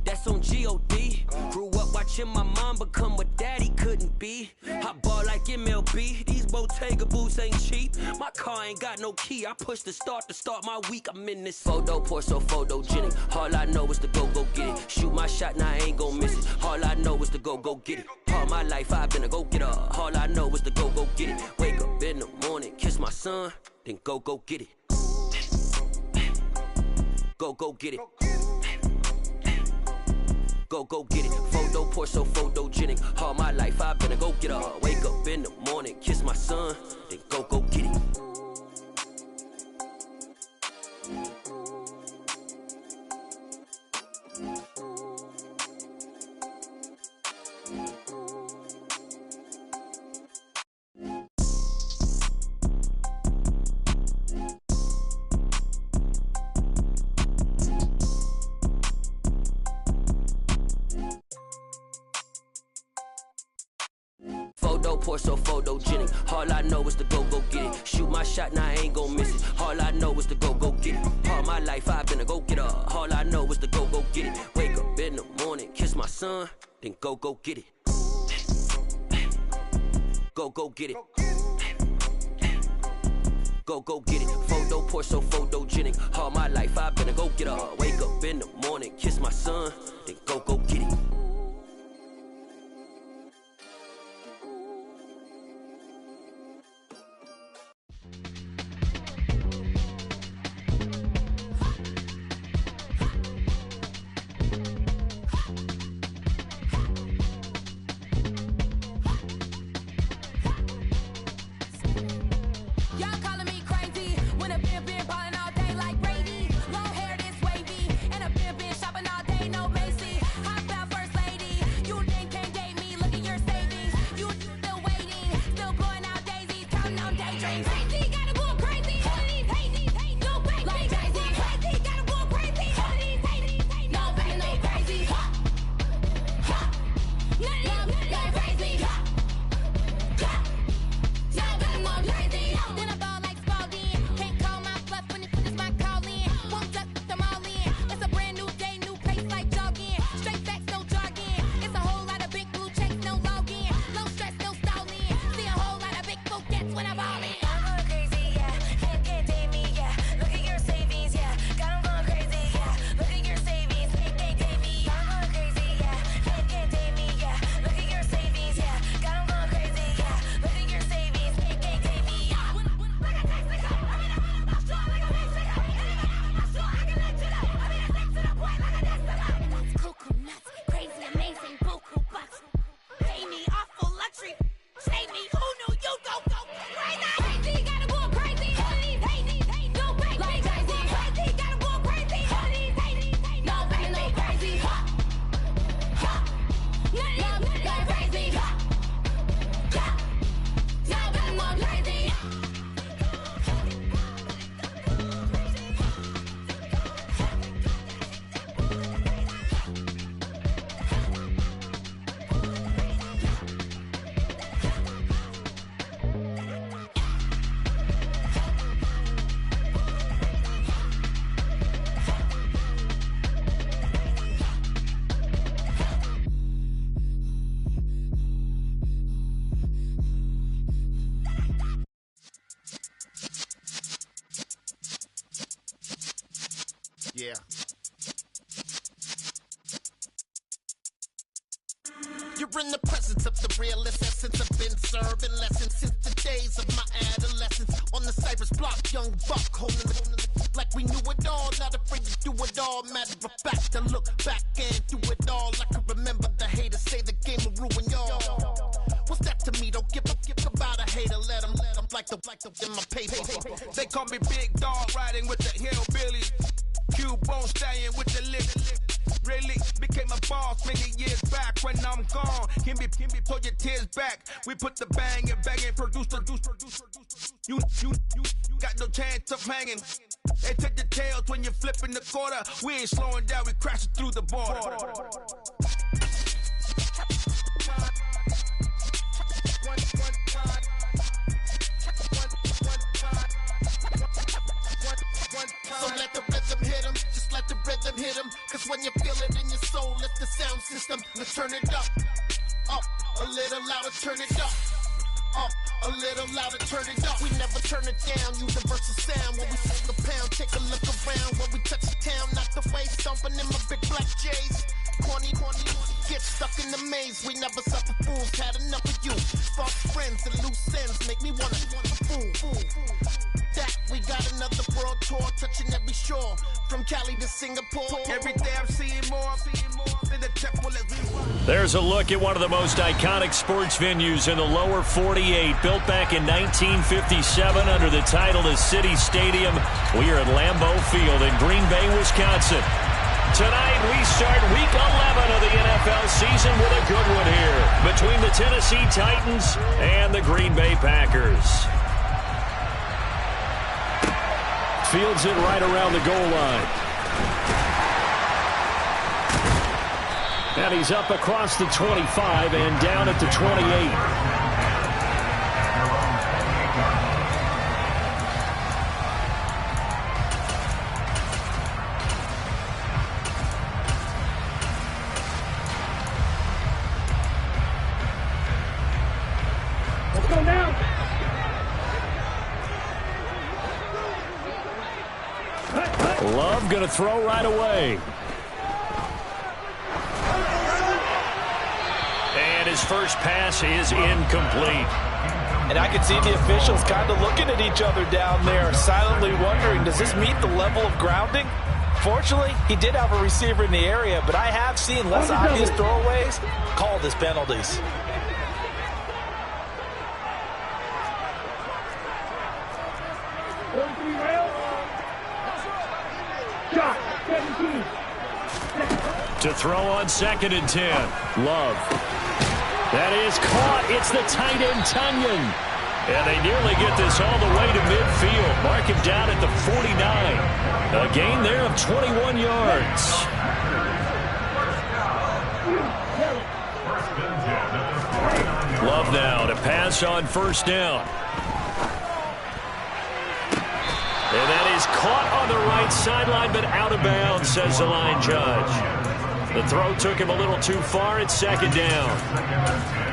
Speaker 4: that's on G.O.D. Grew up watching my mom become what daddy couldn't be. I ball like MLB, these Bottega boots ain't cheap. My car ain't got no key, I push the start to start my week. I'm in this photo pour so photogenic. All I know is to go get it. Shoot my shot, now I ain't gon' miss it. All I know is to go get it. All my life I've been a go-getter. All I know is to go get it. Wake up in the morning, kiss my son, then go get it. Go get it. Go get it. Photo pour so photogenic. All my life I've been a go-getter. Wake up in the morning, kiss my son, then go get it. Photo pour so photogenic. All I know is to go get it. Shoot my shot, now I ain't gon' miss it. All I know is to go get it. All my life I've been a go-getter. All I know is to go get it. Wake up in the morning, kiss my son, then go get it. Go get it. Go get it. Photo pour so photogenic. All my life I've been a go-getter. Wake up in the morning, kiss my son, then go get it.
Speaker 10: Shopping all day, no Macy. I fell first Yeah. You're in the presence of the realest essence. I've been serving lessons since the days of my adolescence. On the Cypress block, young buck holding the like we knew it all. Not afraid to do it all. Matter of fact, to look back and do it all. I can remember the haters say the game will ruin y'all. What's that to me? Don't give about a hater. Let them like the in my paper.
Speaker 5: They call me Big Dog, riding with the hillbillies. Cubone staying with the lick. Really became a boss many years back. When I'm gone, can be pull your tears back. We put the bang and produce. You got no chance of hanging. They take the tails when you're flipping the quarter. We ain't slowing down, we crashing through the border.
Speaker 10: So let the rhythm hit him, just let the rhythm hit him. Cause when you feel it in your soul, lift the sound system. Let's turn it up, a little louder, turn it up. A little louder, turn it up. We never turn it down, universal sound. When we sing a pound, take a look around. When we touch the town, not the way, stomping in my big black J's. Corny, get stuck in the maze. We never suffer fools, had enough of you. False friends and loose ends make me wanna fool. That we got another world tour, touching every shore, from Cali to Singapore.
Speaker 5: Every day I'm seeing more in the temple as we walk.
Speaker 6: There's a look at one of the most iconic sports venues in the lower 48, built back in 1957 under the title of City Stadium. We are at Lambeau Field in Green Bay, Wisconsin. Tonight, we start Week 11 of the NFL season with a good one here between the Tennessee Titans and the Green Bay Packers. Fields it right around the goal line. And he's up across the 25 and down at the 28. Love going to throw right away. And his first pass is incomplete.
Speaker 7: And I can see the officials kind of looking at each other down there, silently wondering, does this meet the level of grounding? Fortunately, he did have a receiver in the area, but I have seen less obvious throwaways called as penalties.
Speaker 6: To throw on 2nd and 10. Love. That is caught. It's the tight end, Tunyon. And they nearly get this all the way to midfield. Mark him down at the 49. A gain there of 21 yards. Love now to pass on 1st down. And that is caught on the right sideline, but out of bounds, says the line judge. The throw took him a little too far at 2nd down.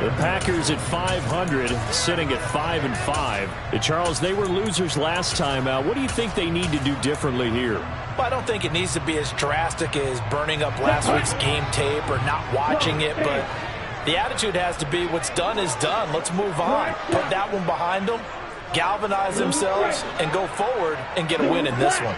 Speaker 6: The Packers at 500, sitting at 5-5. Charles, they were losers last time out. What do you think they need to do differently here?
Speaker 7: Well, I don't think it needs to be as drastic as burning up last week's game tape or not watching it, but the attitude has to be what's done is done. Let's move on. Put that one behind them, galvanize themselves, and go forward and get a win in this one.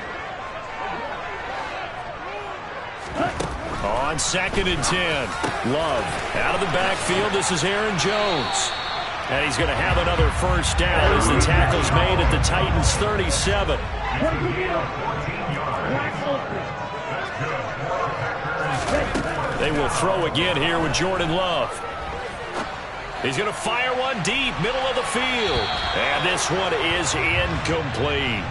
Speaker 6: On 2nd and 10, Love out of the backfield. This is Aaron Jones. And he's going to have another 1st down as the tackle's made at the Titans' 37. They will throw again here with Jordan Love. He's going to fire one deep, middle of the field. And this one is incomplete.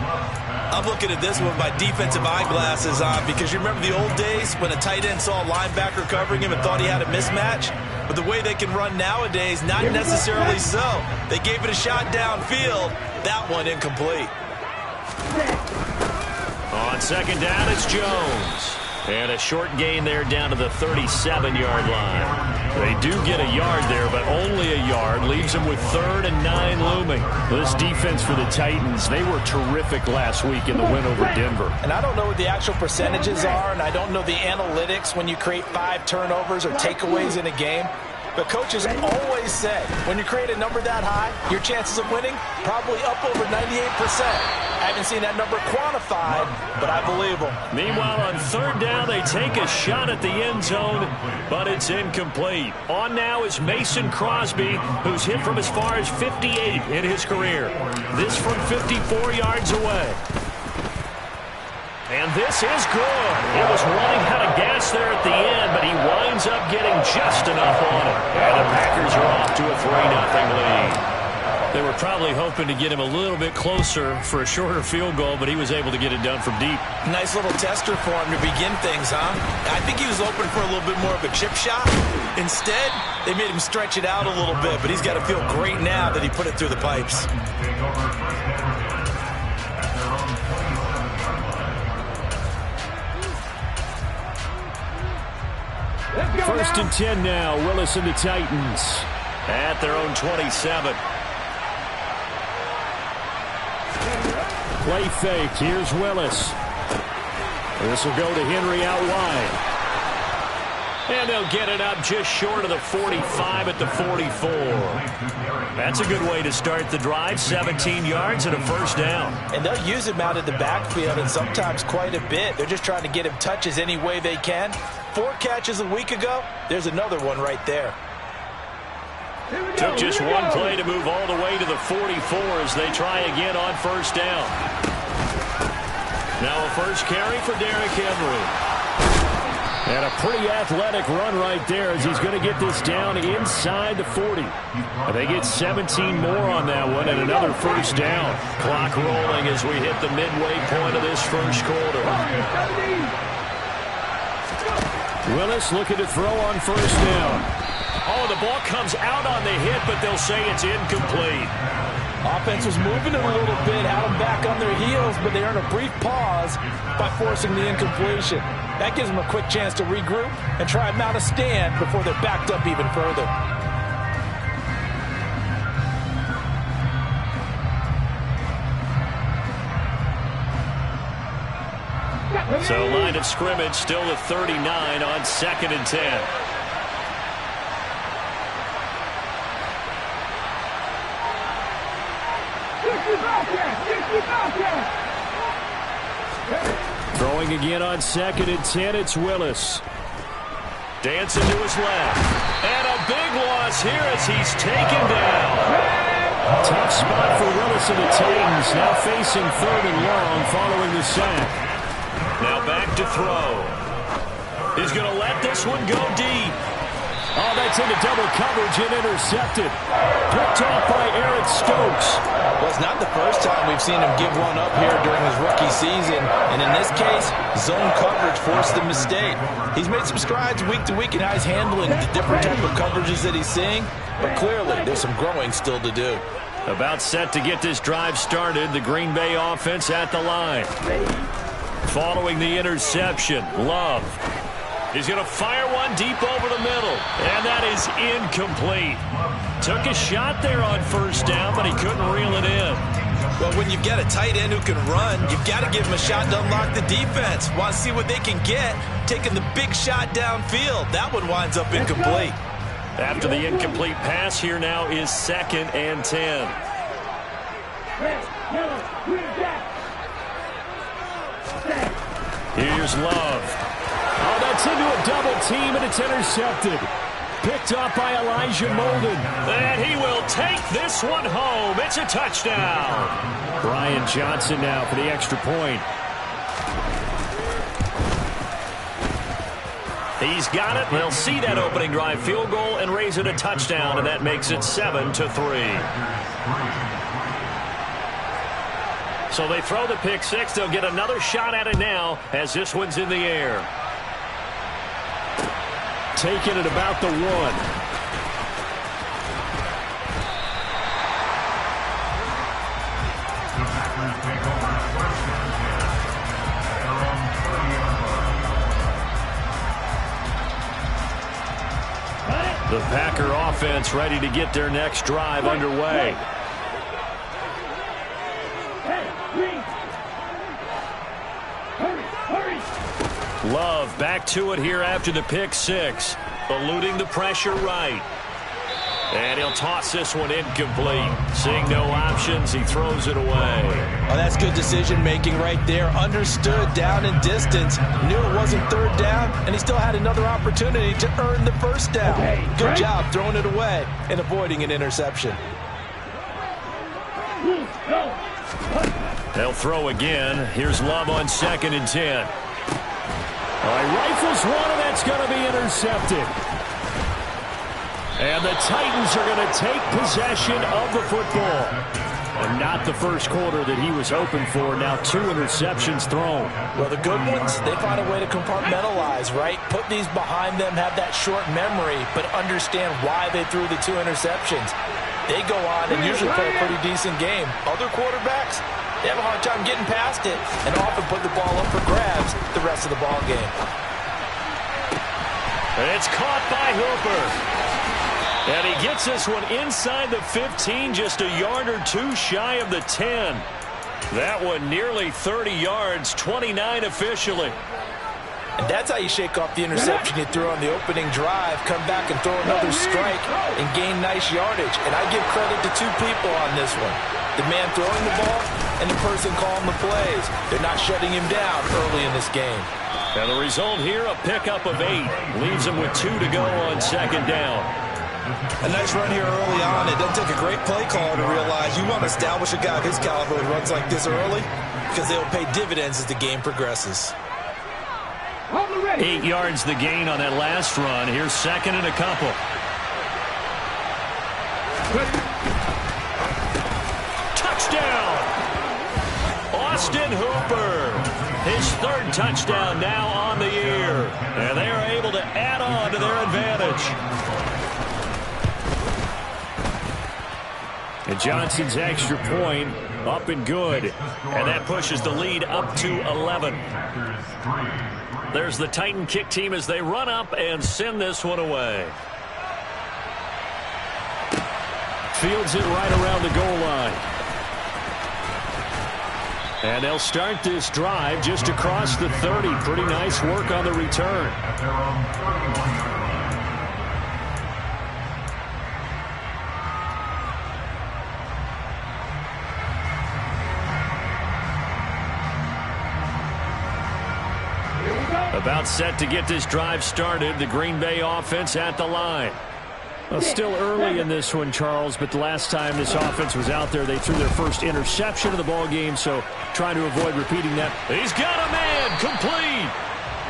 Speaker 7: I'm looking at this with my defensive eyeglasses on because you remember the old days when a tight end saw a linebacker covering him and thought he had a mismatch? But the way they can run nowadays, not necessarily so. They gave it a shot downfield. That one incomplete.
Speaker 6: On 2nd down, it's Jones. And a short gain there down to the 37-yard line. They do get a yard there, but only a yard. Leaves them with 3rd and 9 looming. This defense for the Titans, they were terrific last week in the win over Denver.
Speaker 7: And I don't know what the actual percentages are, and I don't know the analytics when you create 5 turnovers or takeaways in a game. But coaches always say, when you create a number that high, your chances of winning probably up over 98%. I haven't seen that number quantified, but I believe them.
Speaker 6: Meanwhile, on 3rd down, they take a shot at the end zone, but it's incomplete. On now is Mason Crosby, who's hit from as far as 58 in his career. This from 54 yards away. And this is good. It was running out of gas there at the end, but he winds up getting just enough on it. And the Packers are off to a 3-0 lead. They were probably hoping to get him a little bit closer for a shorter field goal, but he was able to get it done from deep.
Speaker 7: Nice little tester for him to begin things, huh? I think he was hoping for a little bit more of a chip shot. Instead, they made him stretch it out a little bit, but he's got to feel great now that he put it through the pipes.
Speaker 6: First and 10 now. Willis and the Titans at their own 27. Play fake. Here's Willis. This will go to Henry out wide. And they'll get it up just short of the 45 at the 44. That's a good way to start the drive. 17 yards and a 1st down.
Speaker 7: And they'll use him out of the backfield, and sometimes quite a bit. They're just trying to get him touches any way they can. 4 catches a week ago. There's another one right there.
Speaker 6: Took just one play to move all the way to the 44 as they try again on 1st down. Now a first carry for Derrick Henry. And a pretty athletic run right there as he's going to get this down inside the 40. And they get 17 more on that one and another 1st down. Clock rolling as we hit the midway point of this 1st quarter. Willis looking to throw on 1st down. Oh, the ball comes out on the hit, but they'll say it's incomplete.
Speaker 7: Offense was moving it a little bit, had them back on their heels, but they earn a brief pause by forcing the incompletion. That gives them a quick chance to regroup and try and mount a stand before they're backed up even further.
Speaker 6: So line of scrimmage still at 39 on 2nd and 10. Throwing again on 2nd and 10, it's Willis. Dancing to his left. And a big loss here as he's taken down. Tough spot for Willis and the Titans, now facing 3rd and long following the sack. Now back to throw. He's going to let this one go deep. Oh, that's into double coverage and intercepted. Picked off by Eric Stokes.
Speaker 7: Well, it's not the first time we've seen him give one up here during his rookie season. And in this case, zone coverage forced the mistake. He's made some strides week to week in how he's handling the different type of coverages that he's seeing. But clearly, there's some growing still to do.
Speaker 6: About set to get this drive started. The Green Bay offense at the line. Following the interception, Love. He's going to fire one deep over the middle, and that is incomplete. Took a shot there on 1st down, but he couldn't reel it in.
Speaker 7: Well, when you've got a tight end who can run, you've got to give him a shot to unlock the defense. Want to see what they can get, taking the big shot downfield. That one winds up incomplete.
Speaker 6: After the incomplete pass, here now is 2nd and 10. Here's Love. Oh, that's into a double team, and it's intercepted. Picked up by Elijah Molden. And he will take this one home. It's a touchdown. Brian Johnson now for the extra point. He's got it. They'll see that opening drive field goal and raise it a touchdown, and that makes it 7-3. So they throw the pick six. They'll get another shot at it now as this one's in the air. Taking it about the 1. The Packer offense ready to get their next drive underway. Love back to it here after the pick six. Eluding the pressure right. And he'll toss this one incomplete. Seeing no options, he throws it away.
Speaker 7: Oh, that's good decision-making right there. Understood down and distance. Knew it wasn't third down, and he still had another opportunity to earn the first down. Good job throwing it away and avoiding an interception.
Speaker 6: They'll throw again. Here's Love on 2nd and 10. All right, rifles one, and that's going to be intercepted. And the Titans are going to take possession of the football. And not the first quarter that he was hoping for. Now 2 interceptions thrown.
Speaker 7: Well, the good ones, they find a way to compartmentalize, right? Put these behind them, have that short memory, but understand why they threw the 2 interceptions. They go on and usually play a pretty decent game. Other quarterbacks, they have a hard time getting past it and often put the ball up for grabs the rest of the ball game.
Speaker 6: It's caught by Hooper. And he gets this one inside the 15, just a yard or 2 shy of the 10. That one nearly 30 yards, 29 officially.
Speaker 7: And that's how you shake off the interception you threw on the opening drive, come back and throw another strike and gain nice yardage. And I give credit to 2 people on this one. The man throwing the ball and the person calling the plays. They're not shutting him down early in this game.
Speaker 6: And the result here, a pickup of 8. Leaves him with 2 to go on 2nd down.
Speaker 7: A nice run here early on. It doesn't take a great play caller to realize you want to establish a guy of his caliber who runs like this early because they will pay dividends as the game progresses.
Speaker 6: 8 yards the gain on that last run. Here's 2nd and a couple. Touchdown! Austin Hooper. His 3rd touchdown now on the year. And they are able to add on to their advantage. And Johnson's extra point up and good. And that pushes the lead up to 11. There's the Titan kick team as they run up and send this one away. Fields it right around the goal line. And they'll start this drive just across the 30. Pretty nice work on the return. About set to get this drive started. The Green Bay offense at the line. Well, still early in this one, Charles, but the last time this offense was out there, they threw their first interception of the ball game, so trying to avoid repeating that. He's got a man, complete.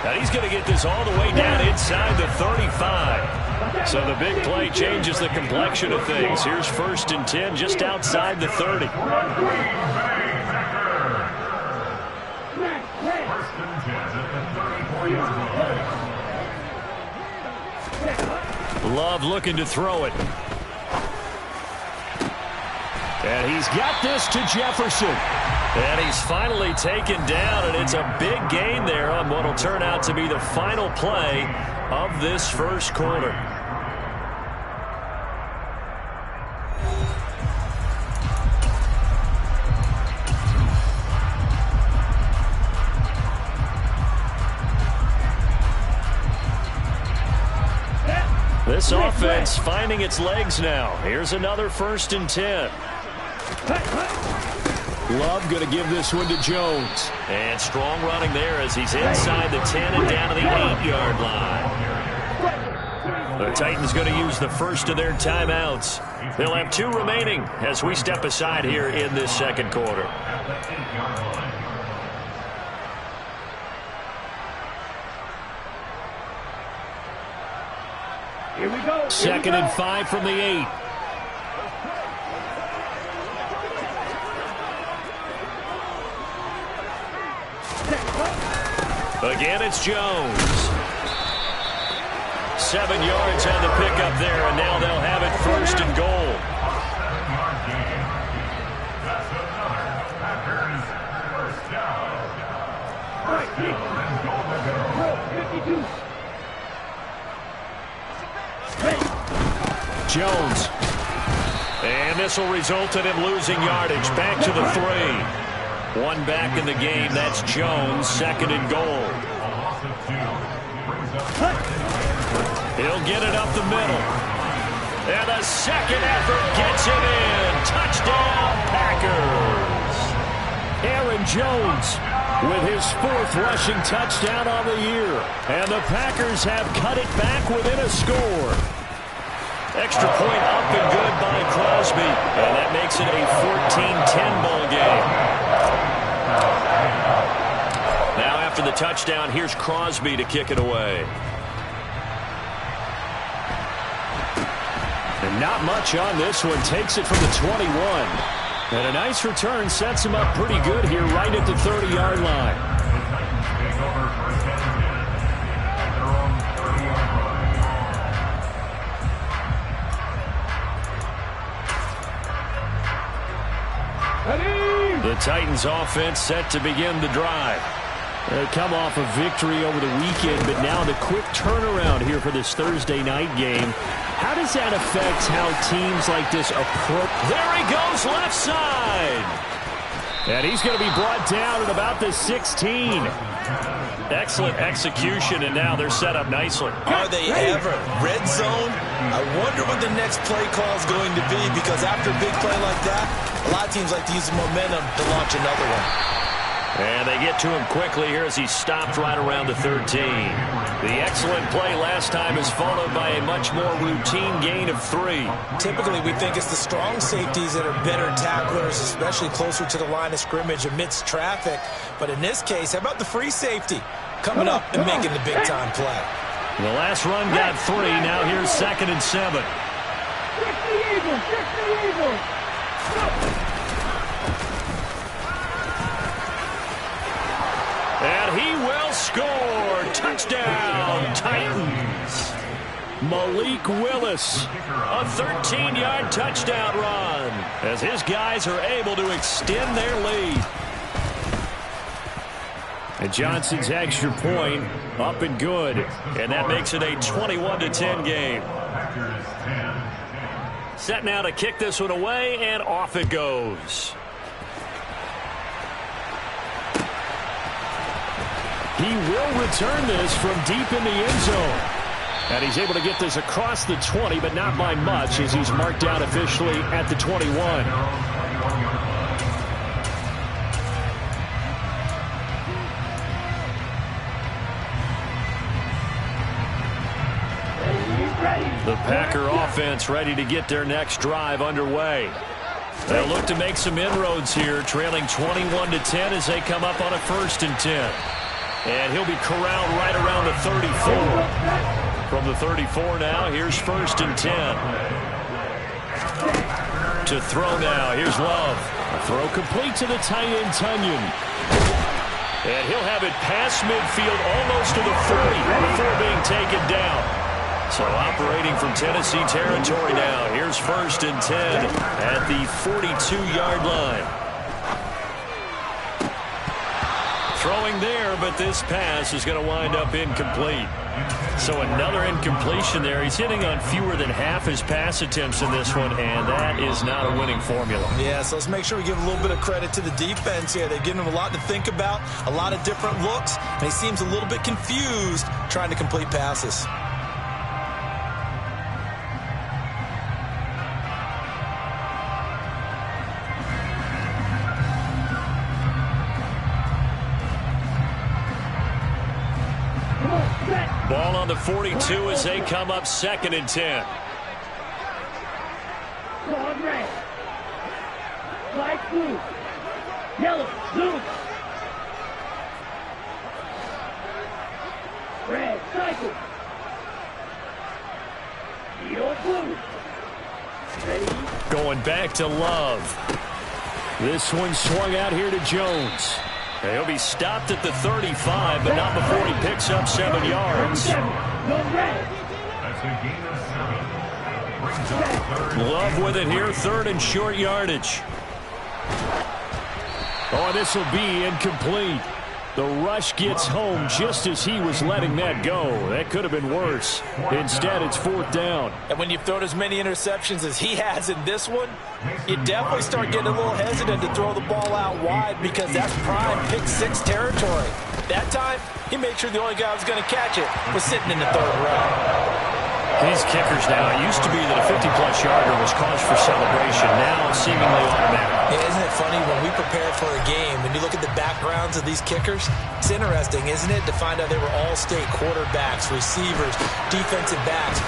Speaker 6: And he's going to get this all the way down inside the 35. So the big play changes the complexion of things. Here's 1st and 10 just outside the 30. Love looking to throw it. And he's got this to Jefferson. And he's finally taken down, and it's a big gain there on what will turn out to be the final play of this first quarter. This offense finding its legs now. Here's another 1st and 10. Love going to give this one to Jones. And strong running there as he's inside the 10 and down to the 8-yard line. The Titans going to use the first of their timeouts. They'll have 2 remaining as we step aside here in this second quarter.
Speaker 9: Here we go.
Speaker 6: 2nd and 5 from the 8. Again, it's Jones. 7 yards on the pickup there, and now they'll have it 1st and goal. Jones. And this will result in him losing yardage. Back to the 3. One back in the game. That's Jones, 2nd and goal. He'll get it up the middle. And the second effort gets it in. Touchdown, Packers. Aaron Jones with his 4th rushing touchdown on the year. And the Packers have cut it back within a score. Extra point up and good by Crosby. And that makes it a 14-10 ball game. Now after the touchdown, here's Crosby to kick it away. And not much on this one. Takes it from the 21. And a nice return sets him up pretty good here right at the 30-yard line. The Titans offense set to begin the drive. They come off a victory over the weekend, but now the quick turnaround here for this Thursday night game. How does that affect how teams like this approach? There he goes, left side. And he's going to be brought down at about the 16. Excellent execution, and now they're set up nicely.
Speaker 7: Are they ever? Red zone? I wonder what the next play call is going to be, because after a big play like that, a lot of teams like to use the momentum to launch another one.
Speaker 6: And they get to him quickly here as he stopped right around the 13. The excellent play last time is followed by a much more routine gain of 3.
Speaker 7: Typically, we think it's the strong safeties that are better tacklers, especially closer to the line of scrimmage amidst traffic. But in this case, how about the free safety coming up and making the big-time play?
Speaker 6: The last run got 3. Now here's 2nd and 7.
Speaker 9: Check the Eagles! Check the Eagles!
Speaker 6: And he will score. Touchdown, Titans. Malik Willis, a 13-yard touchdown run as his guys are able to extend their lead. And Johnson's extra point up and good. And that makes it a 21-10 game. Set now to kick this one away, and off it goes. He will return this from deep in the end zone. And he's able to get this across the 20, but not by much, as he's marked out officially at the 21. The Packer offense ready to get their next drive underway. They'll look to make some inroads here, trailing 21-10 as they come up on a 1st and 10. And he'll be corralled right around the 34. From the 34 now, here's 1st and 10. To throw now, here's Love. A throw complete to the tight end, Tunyon. And he'll have it past midfield almost to the 40 before being taken down. So operating from Tennessee territory now. Here's 1st and 10 at the 42-yard line. Throwing there, but this pass is going to wind up incomplete. So another incompletion there. He's hitting on fewer than half his pass attempts in this one, and that is not a winning formula.
Speaker 7: Yeah, so let's make sure we give a little bit of credit to the defense here. They're giving him a lot to think about, a lot of different looks, and he seems a little bit confused trying to complete passes.
Speaker 6: Ball on the 42 as they come up 2nd and 10.
Speaker 9: Squad red. Flag blue. Yellow. Blue. Red. Cycle. Yellow. Blue. Ready.
Speaker 6: Going back to Love. This one swung out here to Jones. He'll be stopped at the 35, but not before he picks up 7 yards. Love with it here, 3rd and short yardage. Oh, this will be incomplete. The rush gets home just as he was letting that go. That could have been worse. Instead, it's 4th down.
Speaker 7: And when you've thrown as many interceptions as he has in this one, you definitely start getting a little hesitant to throw the ball out wide because that's prime pick 6 territory. That time, he made sure the only guy who was going to catch it was sitting in the 3rd row.
Speaker 6: These kickers now, it used to be that a 50-plus yarder was cause for celebration. Now it's seemingly automatic.
Speaker 7: Yeah, isn't it funny when we prepare for a game, when you look at the backgrounds of these kickers, it's interesting, isn't it, to find out they were all-state quarterbacks, receivers, defensive backs,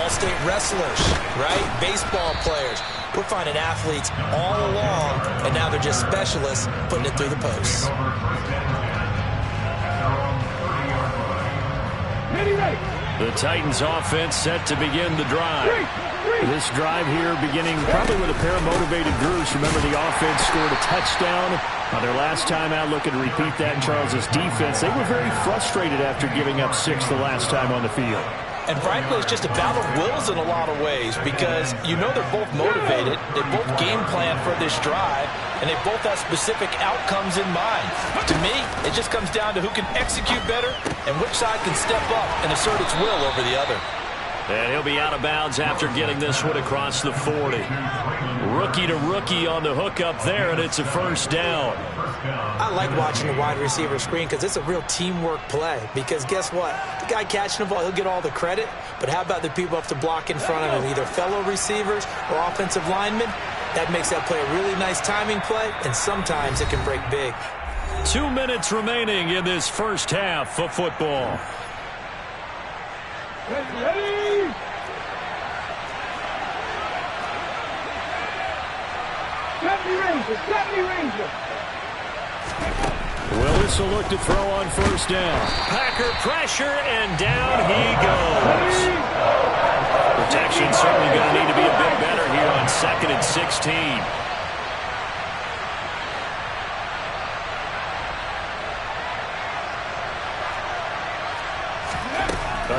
Speaker 7: all-state wrestlers, right? Baseball players. We're finding athletes all along, and now they're just specialists putting it through the posts.
Speaker 6: The Titans offense set to begin the drive. This drive here beginning probably with a pair of motivated groups. Remember, the offense scored a touchdown on their last time out. Looking to repeat that in Charles's defense. They were very frustrated after giving up 6 the last time on the field.
Speaker 7: And frankly, it's just a battle of wills in a lot of ways because you know they're both motivated. They both game plan for this drive, and they both have specific outcomes in mind. To me, it just comes down to who can execute better and which side can step up and assert its will over the other.
Speaker 6: And he'll be out of bounds after getting this one across the 40. Rookie to rookie on the hookup there, and it's a 1st down.
Speaker 7: I like watching the wide receiver screen because it's a real teamwork play. Because guess what? The guy catching the ball, he'll get all the credit. But how about the people have to block in front of him, either fellow receivers or offensive linemen? That makes that play a really nice timing play, and sometimes it can break big.
Speaker 6: 2 minutes remaining in this first half of football.
Speaker 9: Ready? Got me, Ranger.
Speaker 6: Willis will look to throw on 1st down. Packer pressure, and down he goes. Protection certainly going to need to be a bit better here on 2nd and 16.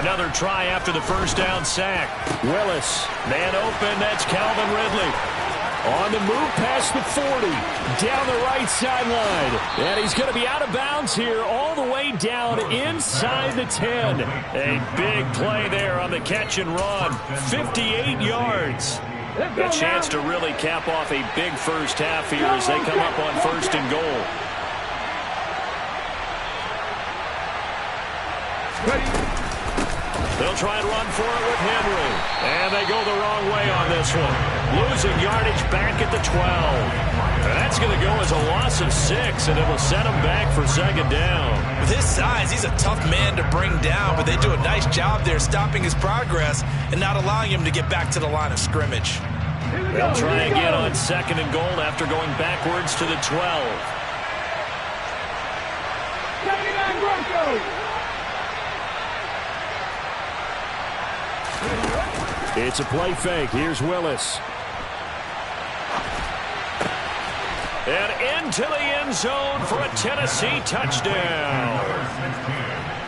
Speaker 6: Another try after the 1st down sack. Willis, man open, that's Calvin Ridley. On the move past the 40, down the right sideline. And he's going to be out of bounds here all the way down inside the 10. A big play there on the catch and run. 58 yards. A chance to really cap off a big first half here as they come up on 1st and goal. They'll try and run for it with Henry. And they go the wrong way on this one. Losing yardage back at the 12. And that's going to go as a loss of 6, and it will set him back for 2nd down.
Speaker 7: With his size, he's a tough man to bring down, but they do a nice job there stopping his progress and not allowing him to get back to the line of scrimmage.
Speaker 6: They'll try again on 2nd and goal after going backwards to the 12.
Speaker 9: 79 Broncos.
Speaker 6: It's a play fake. Here's Willis. And into the end zone for a Tennessee touchdown.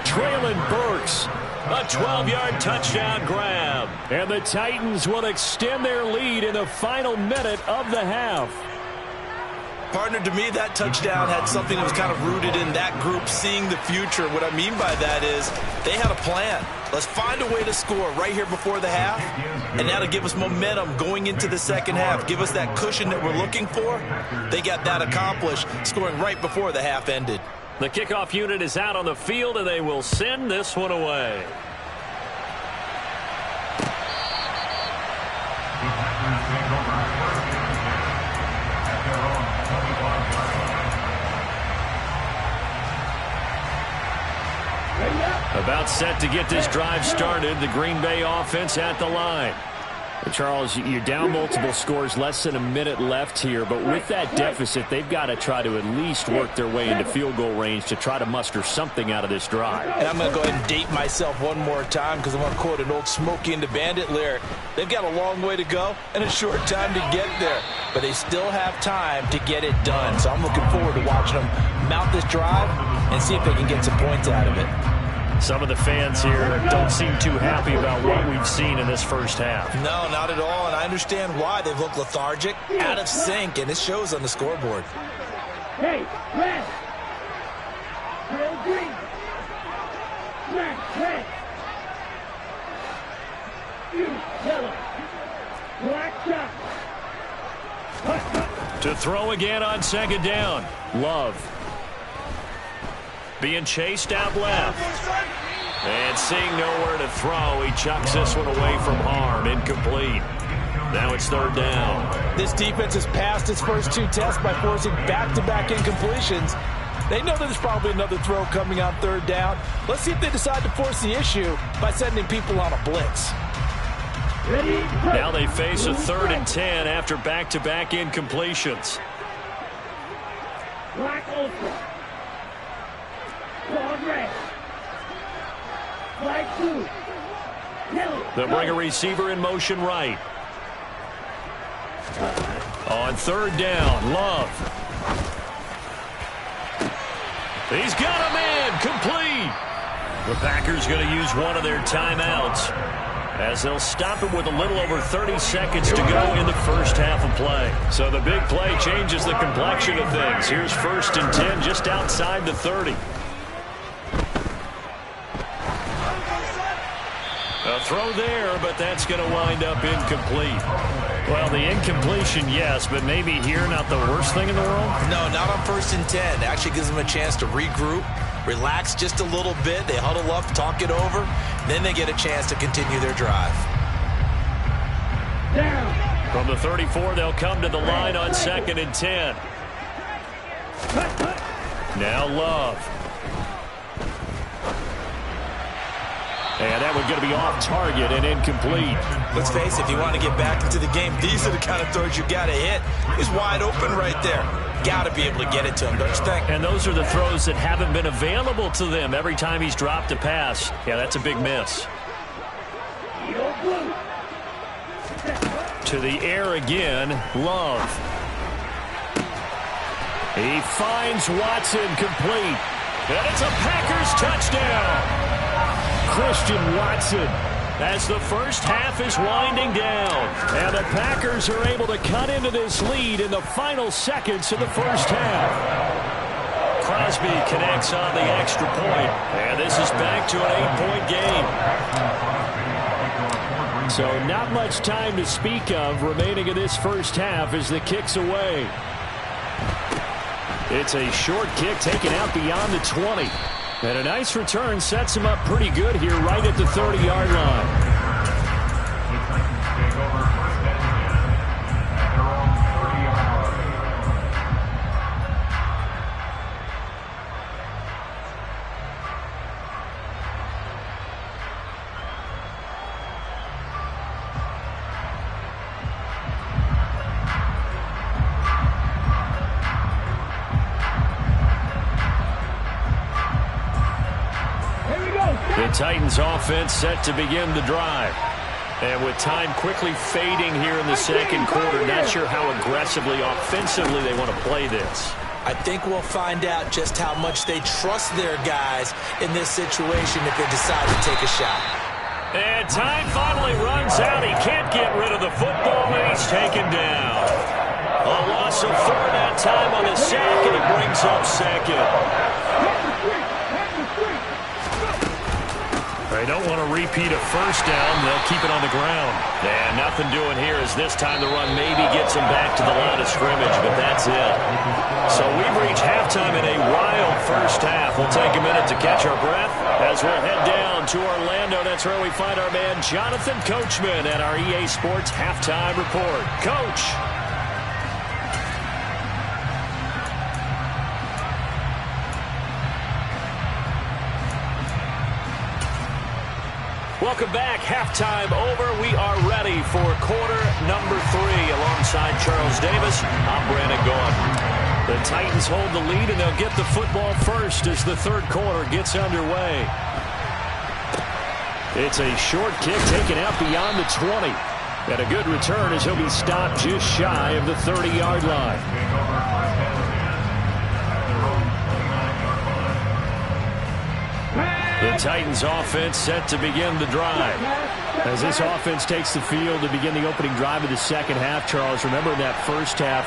Speaker 6: Traylon Burks, a 12-yard touchdown grab. And the Titans will extend their lead in the final minute of the half.
Speaker 7: Partner, to me, that touchdown had something that was kind of rooted in that group seeing the future. What I mean by that is they had a plan. Let's find a way to score right here before the half, and that'll give us momentum going into the 2nd half, give us that cushion that we're looking for. They got that accomplished, scoring right before the half ended.
Speaker 6: The kickoff unit is out on the field, and they will send this one away. About set to get this drive started. The Green Bay offense at the line. And Charles, you're down multiple scores, less than a minute left here. But with that deficit, they've got to try to at least work their way into field goal range to try to muster something out of this drive.
Speaker 7: And I'm going to go ahead and date myself one more time because I want to quote an old Smokey and the Bandit lyric. They've got a long way to go and a short time to get there. But they still have time to get it done. So I'm looking forward to watching them mount this drive and see if they can get some points out of it.
Speaker 6: Some of the fans here don't seem too happy about what we've seen in this first half.
Speaker 7: No, not at all, and I understand why. They've looked lethargic, out of sync, and it shows on the scoreboard.
Speaker 9: Hey, rest. green. Black, red. You, yellow. Black, shot.
Speaker 6: To throw again on second down. Love. Being chased out left. And seeing nowhere to throw, he chucks this one away from harm. Incomplete. Now it's third down.
Speaker 7: This defense has passed its first two tests by forcing back-to-back incompletions. They know that there's probably another throw coming on third down. Let's see if they decide to force the issue by sending people on a blitz.
Speaker 6: Now they face a 3rd and 10 after back-to-back incompletions.
Speaker 9: Black ultra. Claude red. Black 2. Yellow.
Speaker 6: They'll bring a receiver in motion right. On third down, Love. He's got a man, complete. The Packers going to use one of their timeouts as they'll stop it with a little over 30 seconds to go in the first half of play. So the big play changes the complexion of things. Here's 1st and 10 just outside the 30. A throw there, but that's going to wind up incomplete. Well, the incompletion, yes, but maybe here not the worst thing in the world?
Speaker 7: No, not on 1st and 10. Actually gives them a chance to regroup, relax just a little bit. They huddle up, talk it over. Then they get a chance to continue their drive.
Speaker 9: Down.
Speaker 6: From the 34, they'll come to the line on 2nd and 10. Now Love. And that one's going to be off target and incomplete.
Speaker 7: Let's face it, if you want to get back into the game, these are the kind of throws you got to hit. He's wide open right there. Got to be able to get it to him, don't you think?
Speaker 6: And those are the throws that haven't been available to them every time he's dropped a pass. Yeah, that's a big miss. To the air again, Love. He finds Watson complete. And it's a Packers touchdown. Christian Watson, as the first half is winding down. And the Packers are able to cut into this lead in the final seconds of the first half. Crosby connects on the extra point. And this is back to an 8-point game. So not much time to speak of remaining in this first half as the kick's away. It's a short kick taken out beyond the 20. And a nice return sets him up pretty good here right at the 30-yard line. The Titans offense set to begin the drive. And with time quickly fading here in the second quarter, not sure how aggressively, offensively they want to play this.
Speaker 7: I think we'll find out just how much they trust their guys in this situation if they decide to take a shot.
Speaker 6: And time finally runs out. He can't get rid of the football, and he's taken down. A loss of 4 that time on the sack, and it brings up second. They don't want to repeat a first down. They'll keep it on the ground. And nothing doing here as this time the run maybe gets them back to the line of scrimmage, but that's it. So we've reached halftime in a wild first half. We'll take a minute to catch our breath as we'll head down to Orlando. That's where we find our man Jonathan Coachman at our EA Sports Halftime Report. Coach. Welcome back. Halftime over. We are ready for quarter number 3. Alongside Charles Davis, I'm Brandon Gaudin. The Titans hold the lead, and they'll get the football first as the third quarter gets underway. It's a short kick taken out beyond the 20. And a good return as he'll be stopped just shy of the 30-yard line. The Titans offense set to begin the drive. As this offense takes the field to begin the opening drive of the second half, Charles, remember in that first half,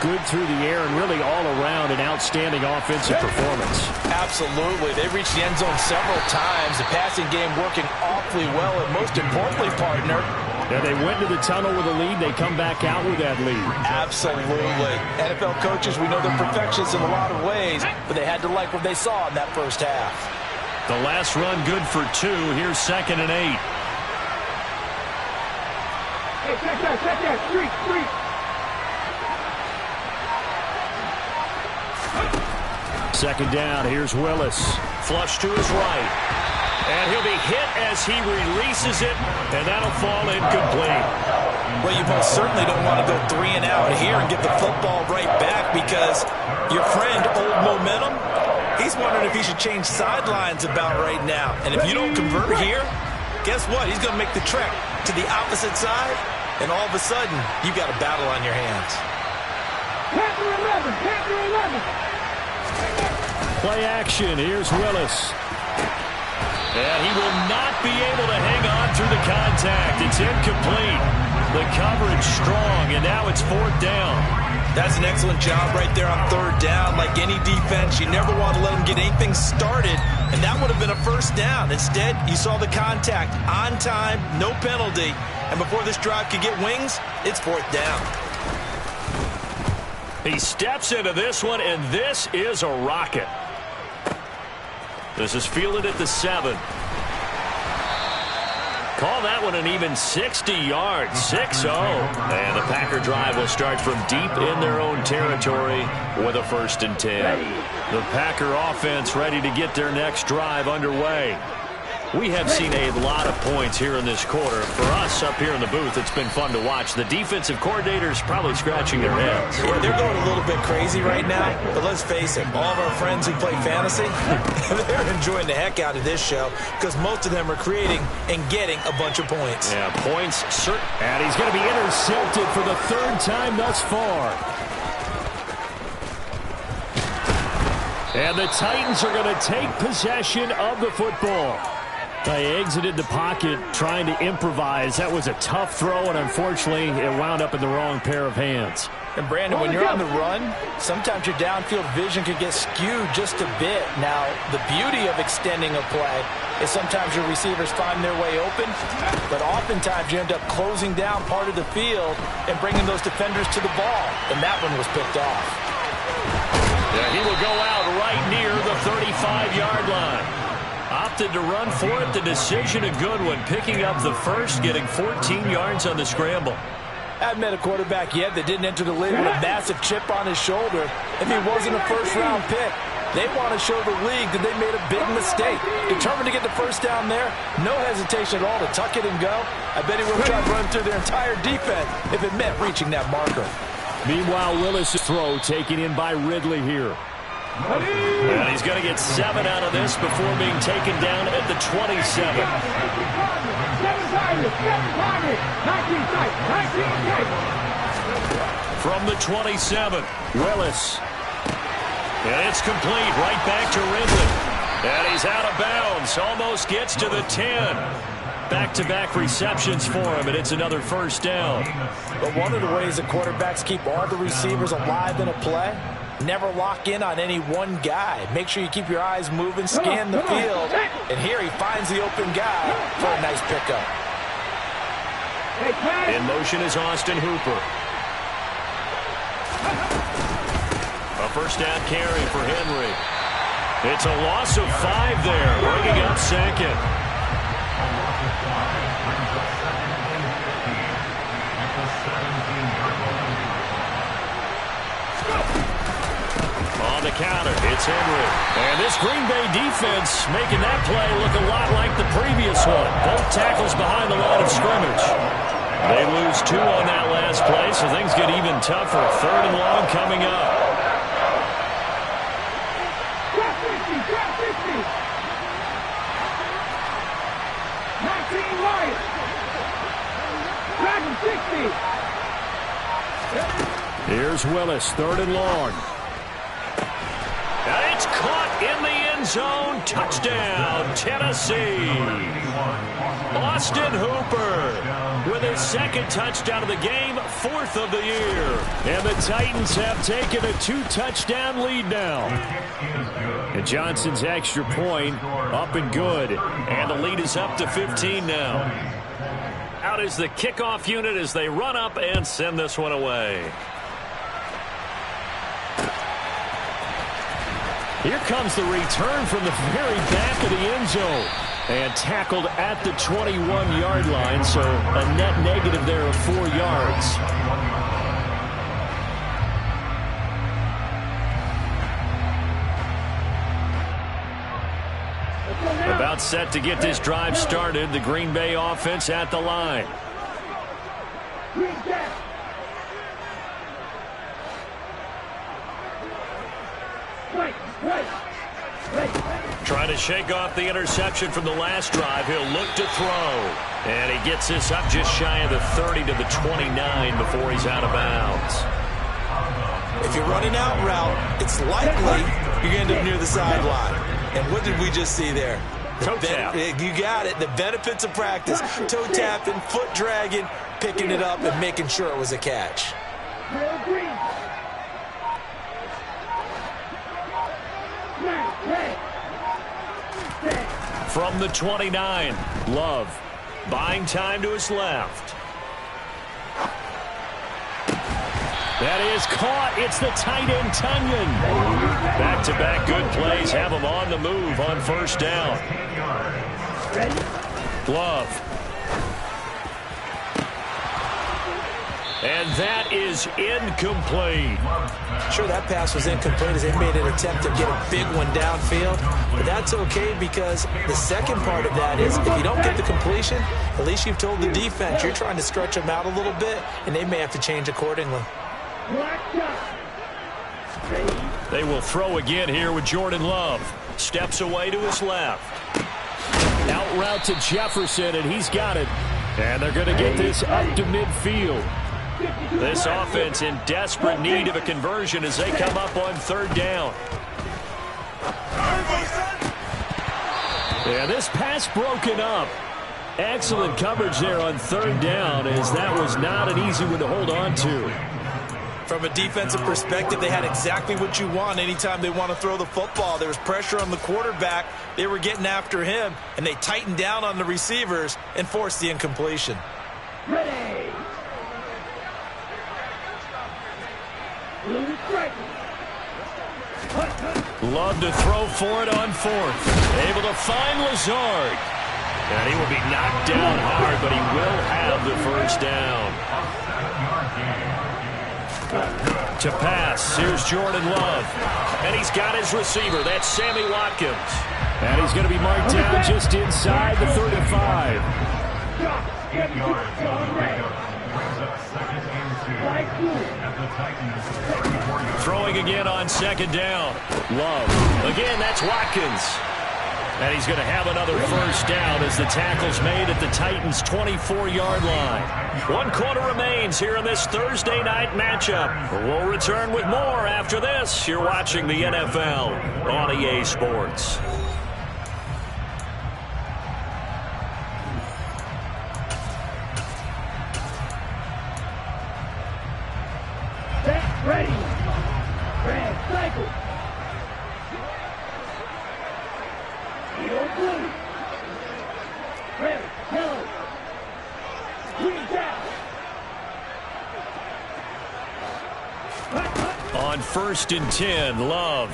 Speaker 6: good through the air and really all around an outstanding offensive performance.
Speaker 7: Absolutely. They reached the end zone several times. The passing game working awfully well, and most importantly, partner,
Speaker 6: yeah, they went to the tunnel with a lead. They come back out with that lead.
Speaker 7: Absolutely. NFL coaches, we know they're perfectionists in a lot of ways, but they had to like what they saw in that first half.
Speaker 6: The last run good for 2. Here's 2nd and 8.
Speaker 9: Hey, check that. Street.
Speaker 6: Second down. Here's Willis. Flush to his right. And he'll be hit as he releases it, and that'll fall incomplete.
Speaker 7: Well, you most certainly don't want to go 3 and out here and get the football right back because your friend, Old Momentum, he's wondering if he should change sidelines about right now. And if you don't convert here, guess what? He's going to make the trek to the opposite side, and all of a sudden, you've got a battle on your hands.
Speaker 9: Panther 11.
Speaker 6: Play action. Here's Willis. And he will not be able to hang on through the contact. It's incomplete. The coverage strong, and now it's 4th down.
Speaker 7: That's an excellent job right there on 3rd down. Like any defense, you never want to let them get anything started, and that would have been a 1st down. Instead, you saw the contact on time, no penalty, and before this drive could get wings, it's 4th down.
Speaker 6: He steps into this one, and this is a rocket. This is fielded at the 7. Call that one an even 60 yards, 6-0. And the Packer drive will start from deep in their own territory with a 1st and 10. The Packer offense ready to get their next drive underway. We have seen a lot of points here in this quarter. For us up here in the booth, it's been fun to watch. The defensive coordinators probably scratching their heads.
Speaker 7: Yeah, they're going a little bit crazy right now, but let's face it, all of our friends who play fantasy, they're enjoying the heck out of this show because most of them are creating and getting a bunch of points.
Speaker 6: Yeah, points, certain. And he's going to be intercepted for the 3rd time thus far. And the Titans are going to take possession of the football. They exited the pocket trying to improvise. That was a tough throw, and unfortunately, it wound up in the wrong pair of hands.
Speaker 7: And, Brandon, when you're on the run, sometimes your downfield vision can get skewed just a bit. Now, the beauty of extending a play is sometimes your receivers find their way open, but oftentimes you end up closing down part of the field and bringing those defenders to the ball, and that one was picked off.
Speaker 6: Yeah, he will go out right near the 35-yard line. Opted to run for it. The decision a good one. Picking up the 1st, getting 14 yards on the scramble.
Speaker 7: I haven't met a quarterback yet that didn't enter the league with a massive chip on his shoulder. If he wasn't a 1st-round pick, they want to show the league that they made a big mistake. Determined to get the 1st down there, no hesitation at all to tuck it and go. I bet he would have tried to run through their entire defense if it meant reaching that marker.
Speaker 6: Meanwhile, Willis' throw taken in by Ridley here. And he's going to get 7 out of this before being taken down at the 27.
Speaker 9: 7 targets. 19 targets.
Speaker 6: From the 27, Willis. And it's complete right back to Ridley. And he's out of bounds. Almost gets to the 10. Back-to-back receptions for him, and it's another 1st down.
Speaker 7: But one of the ways the quarterbacks keep all the receivers alive in a play, never lock in on any one guy. Make sure you keep your eyes moving, scan the field, and here he finds the open guy for a nice pickup.
Speaker 6: In motion is Austin Hooper. A 1st down carry for Henry. It's a loss of 5 there, bringing up 2nd. On the counter, it's Henry. And this Green Bay defense making that play look a lot like the previous one. Both tackles behind the line of scrimmage. They lose 2 on that last play, so things get even tougher. 3rd and long coming up.
Speaker 9: Drop 50. 19 Lions. Drag him 60.
Speaker 6: Here's Willis, 3rd and long. And it's caught in the end zone. Touchdown, Tennessee. Austin Hooper with his second touchdown of the game, 4th of the year. And the Titans have taken a 2-touchdown lead now. And Johnson's extra point up and good. And the lead is up to 15 now. Out is the kickoff unit as they run up and send this one away. Here comes the return from the very back of the end zone. And tackled at the 21-yard line, so a net negative there of 4 yards. About set to get this drive started. The Green Bay offense at the line. Trying to shake off the interception from the last drive. He'll look to throw. And he gets this up just shy of the 30 to the 29 before he's out of bounds.
Speaker 7: If you're running out route, it's likely you're going to end up near the sideline. And what did we just see there?
Speaker 6: Toe tap.
Speaker 7: You got it. The benefits of practice. Toe tapping, foot dragging, picking it up, and making sure it was a catch.
Speaker 6: From the 29, Love buying time to his left. That is caught. It's the tight end, Tunyon. Back-to-back good plays have him on the move on first down. Love. And that is incomplete.
Speaker 7: Sure, that pass was incomplete as they made an attempt to get a big one downfield. But that's okay because the second part of that is if you don't get the completion, at least you've told the defense you're trying to stretch them out a little bit, and they may have to change accordingly.
Speaker 6: They will throw again here with Jordan Love. Steps away to his left. Out route to Jefferson, and he's got it. And they're going to get this up to midfield. This offense in desperate need of a conversion as they come up on third down. Yeah, this pass broken up. Excellent coverage there on third down as that was not an easy one to hold on to.
Speaker 7: From a defensive perspective, they had exactly what you want anytime they want to throw the football. There was pressure on the quarterback. They were getting after him, and they tightened down on the receivers and forced the incompletion.
Speaker 9: Ready.
Speaker 6: Love to throw for it on fourth. Able to find Lazard. And he will be knocked down hard, but he will have the first down. To pass, here's Jordan Love. And he's got his receiver. That's Sammy Watkins. And he's going to be marked down just inside the 35.
Speaker 8: 8 yards on the breakup. Brings up 2nd and 2 at the Titans 34-yard.
Speaker 6: Throwing again on second down. Love. Again, that's Watkins. And he's going to have another first down as the tackle's made at the Titans' 24-yard line. 1 quarter remains here in this Thursday night matchup. We'll return with more after this. You're watching the NFL on EA Sports.
Speaker 9: Ready. Red cycle. Blue. Red, yellow. Green down.
Speaker 6: On 1st and 10, Love.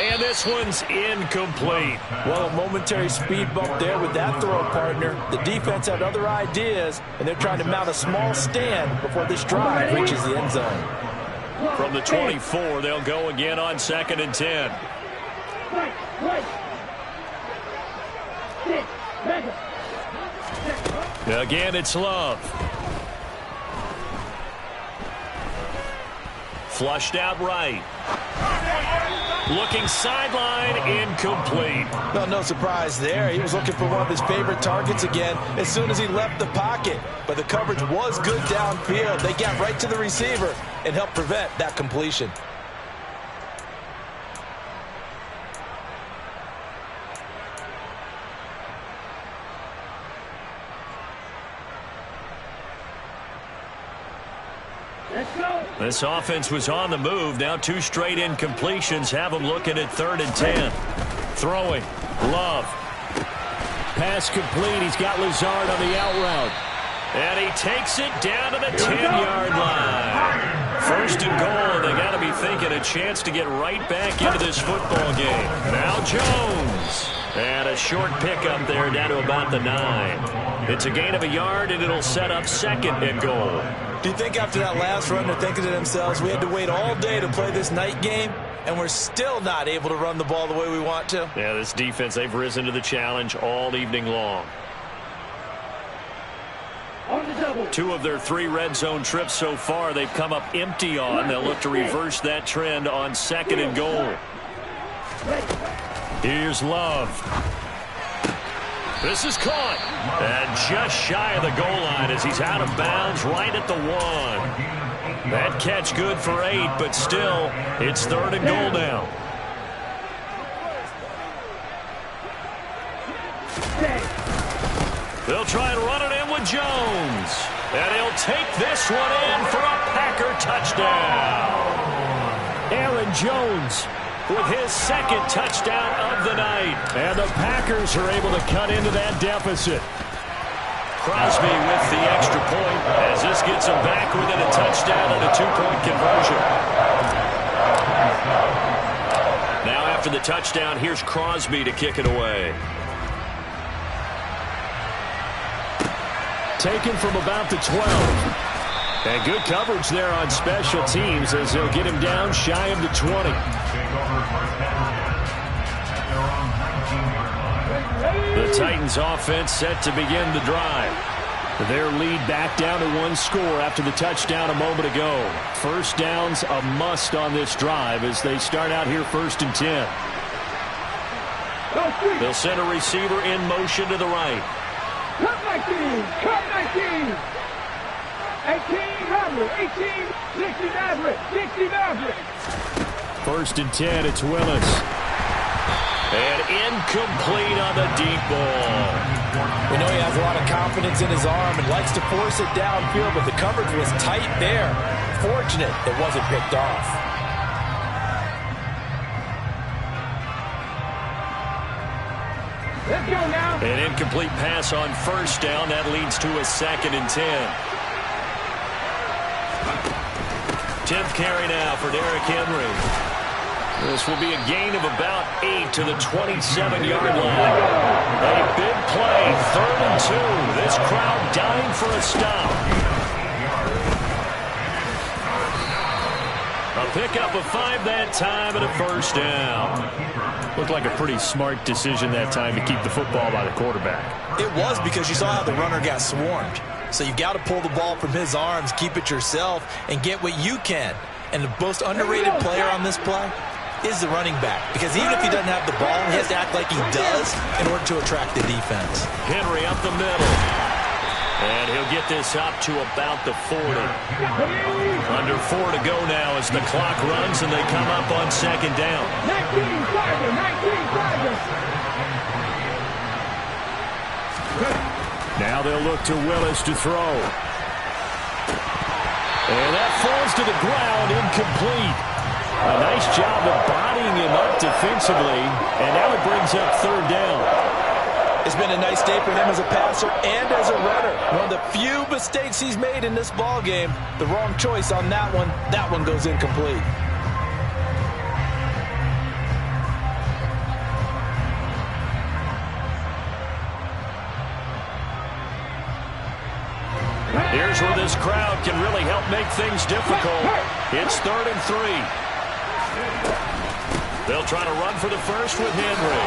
Speaker 6: And this one's incomplete.
Speaker 7: Well, a momentary speed bump there with that throw, partner. The defense had other ideas, and they're trying to mount a small stand before this drive reaches the end zone.
Speaker 6: From the 24, they'll go again on 2nd and 10. Again, it's Love. Flushed out right. Looking sideline, incomplete.
Speaker 7: Well, no surprise there. He was looking for one of his favorite targets again as soon as he left the pocket. But the coverage was good downfield. They got right to the receiver and helped prevent that completion.
Speaker 6: This offense was on the move. Now 2 straight incompletions have them looking at 3rd and 10. Throwing. Love. Pass complete. He's got Lazard on the out route. And he takes it down to the 10-yard line. 1st and goal. They got to be thinking a chance to get right back into this football game. Now Jones. And a short pickup there down to about the 9. It's a gain of a yard, and it'll set up 2nd and goal.
Speaker 7: Do you think after that last run they're thinking to themselves, we had to wait all day to play this night game, and we're still not able to run the ball the way we want to?
Speaker 6: Yeah, this defense, they've risen to the challenge all evening long. 2 of their 3 red zone trips so far, they've come up empty on. They'll look to reverse that trend on 2nd and goal. Here's Love. This is caught. And just shy of the goal line as he's out of bounds right at the 1. That catch good for 8, but still, it's 3rd and goal now. They'll try and run it in with Jones. And he'll take this one in for a Packer touchdown. Aaron Jones with his 2nd touchdown of the night. And the Packers are able to cut into that deficit. Crosby with the extra point as this gets them back within a touchdown and a 2-point conversion. Now after the touchdown, here's Crosby to kick it away. Taken from about the 12. And good coverage there on special teams as they'll get him down shy of the 20. The Titans offense set to begin the drive. Their lead back down to 1 score after the touchdown a moment ago. 1st down's a must on this drive as they start out here 1st and 10. They'll send a receiver in motion to the right.
Speaker 9: Cut 19! Cut 19! 18, Maverick! 18, 60 Maverick! 60 Maverick!
Speaker 6: 1st and 10, it's Willis. And incomplete on the deep ball.
Speaker 7: We know he has a lot of confidence in his arm and likes to force it downfield, but the coverage was tight there. Fortunate it wasn't picked off.
Speaker 9: Let's go now.
Speaker 6: An incomplete pass on 1st down. That leads to a 2nd and 10. 10th carry now for Derrick Henry. This will be a gain of about 8 to the 27-yard line. A big play, 3rd and 2. This crowd dying for a stop. A pickup of 5 that time and a 1st down. Looked like a pretty smart decision that time to keep the football by the quarterback.
Speaker 7: It was because you saw how the runner got swarmed. So you've got to pull the ball from his arms, keep it yourself, and get what you can. And the most underrated player on this play is the running back. Because even if he doesn't have the ball, he has to act like he does in order to attract the defense.
Speaker 6: Henry up the middle. And he'll get this up to about the 40. Under 4 to go now as the clock runs and they come up on 2nd down.
Speaker 9: 19-5.
Speaker 6: Now they'll look to Willis to throw. And that falls to the ground, incomplete. A nice job of bodying him up defensively, and now it brings up 3rd down.
Speaker 7: It's been a nice day for him as a passer and as a runner. One of the few mistakes he's made in this ball game. The wrong choice on that one. That one goes incomplete.
Speaker 6: Here's where this crowd can really help make things difficult. It's 3rd and 3. They'll try to run for the 1st with Henry.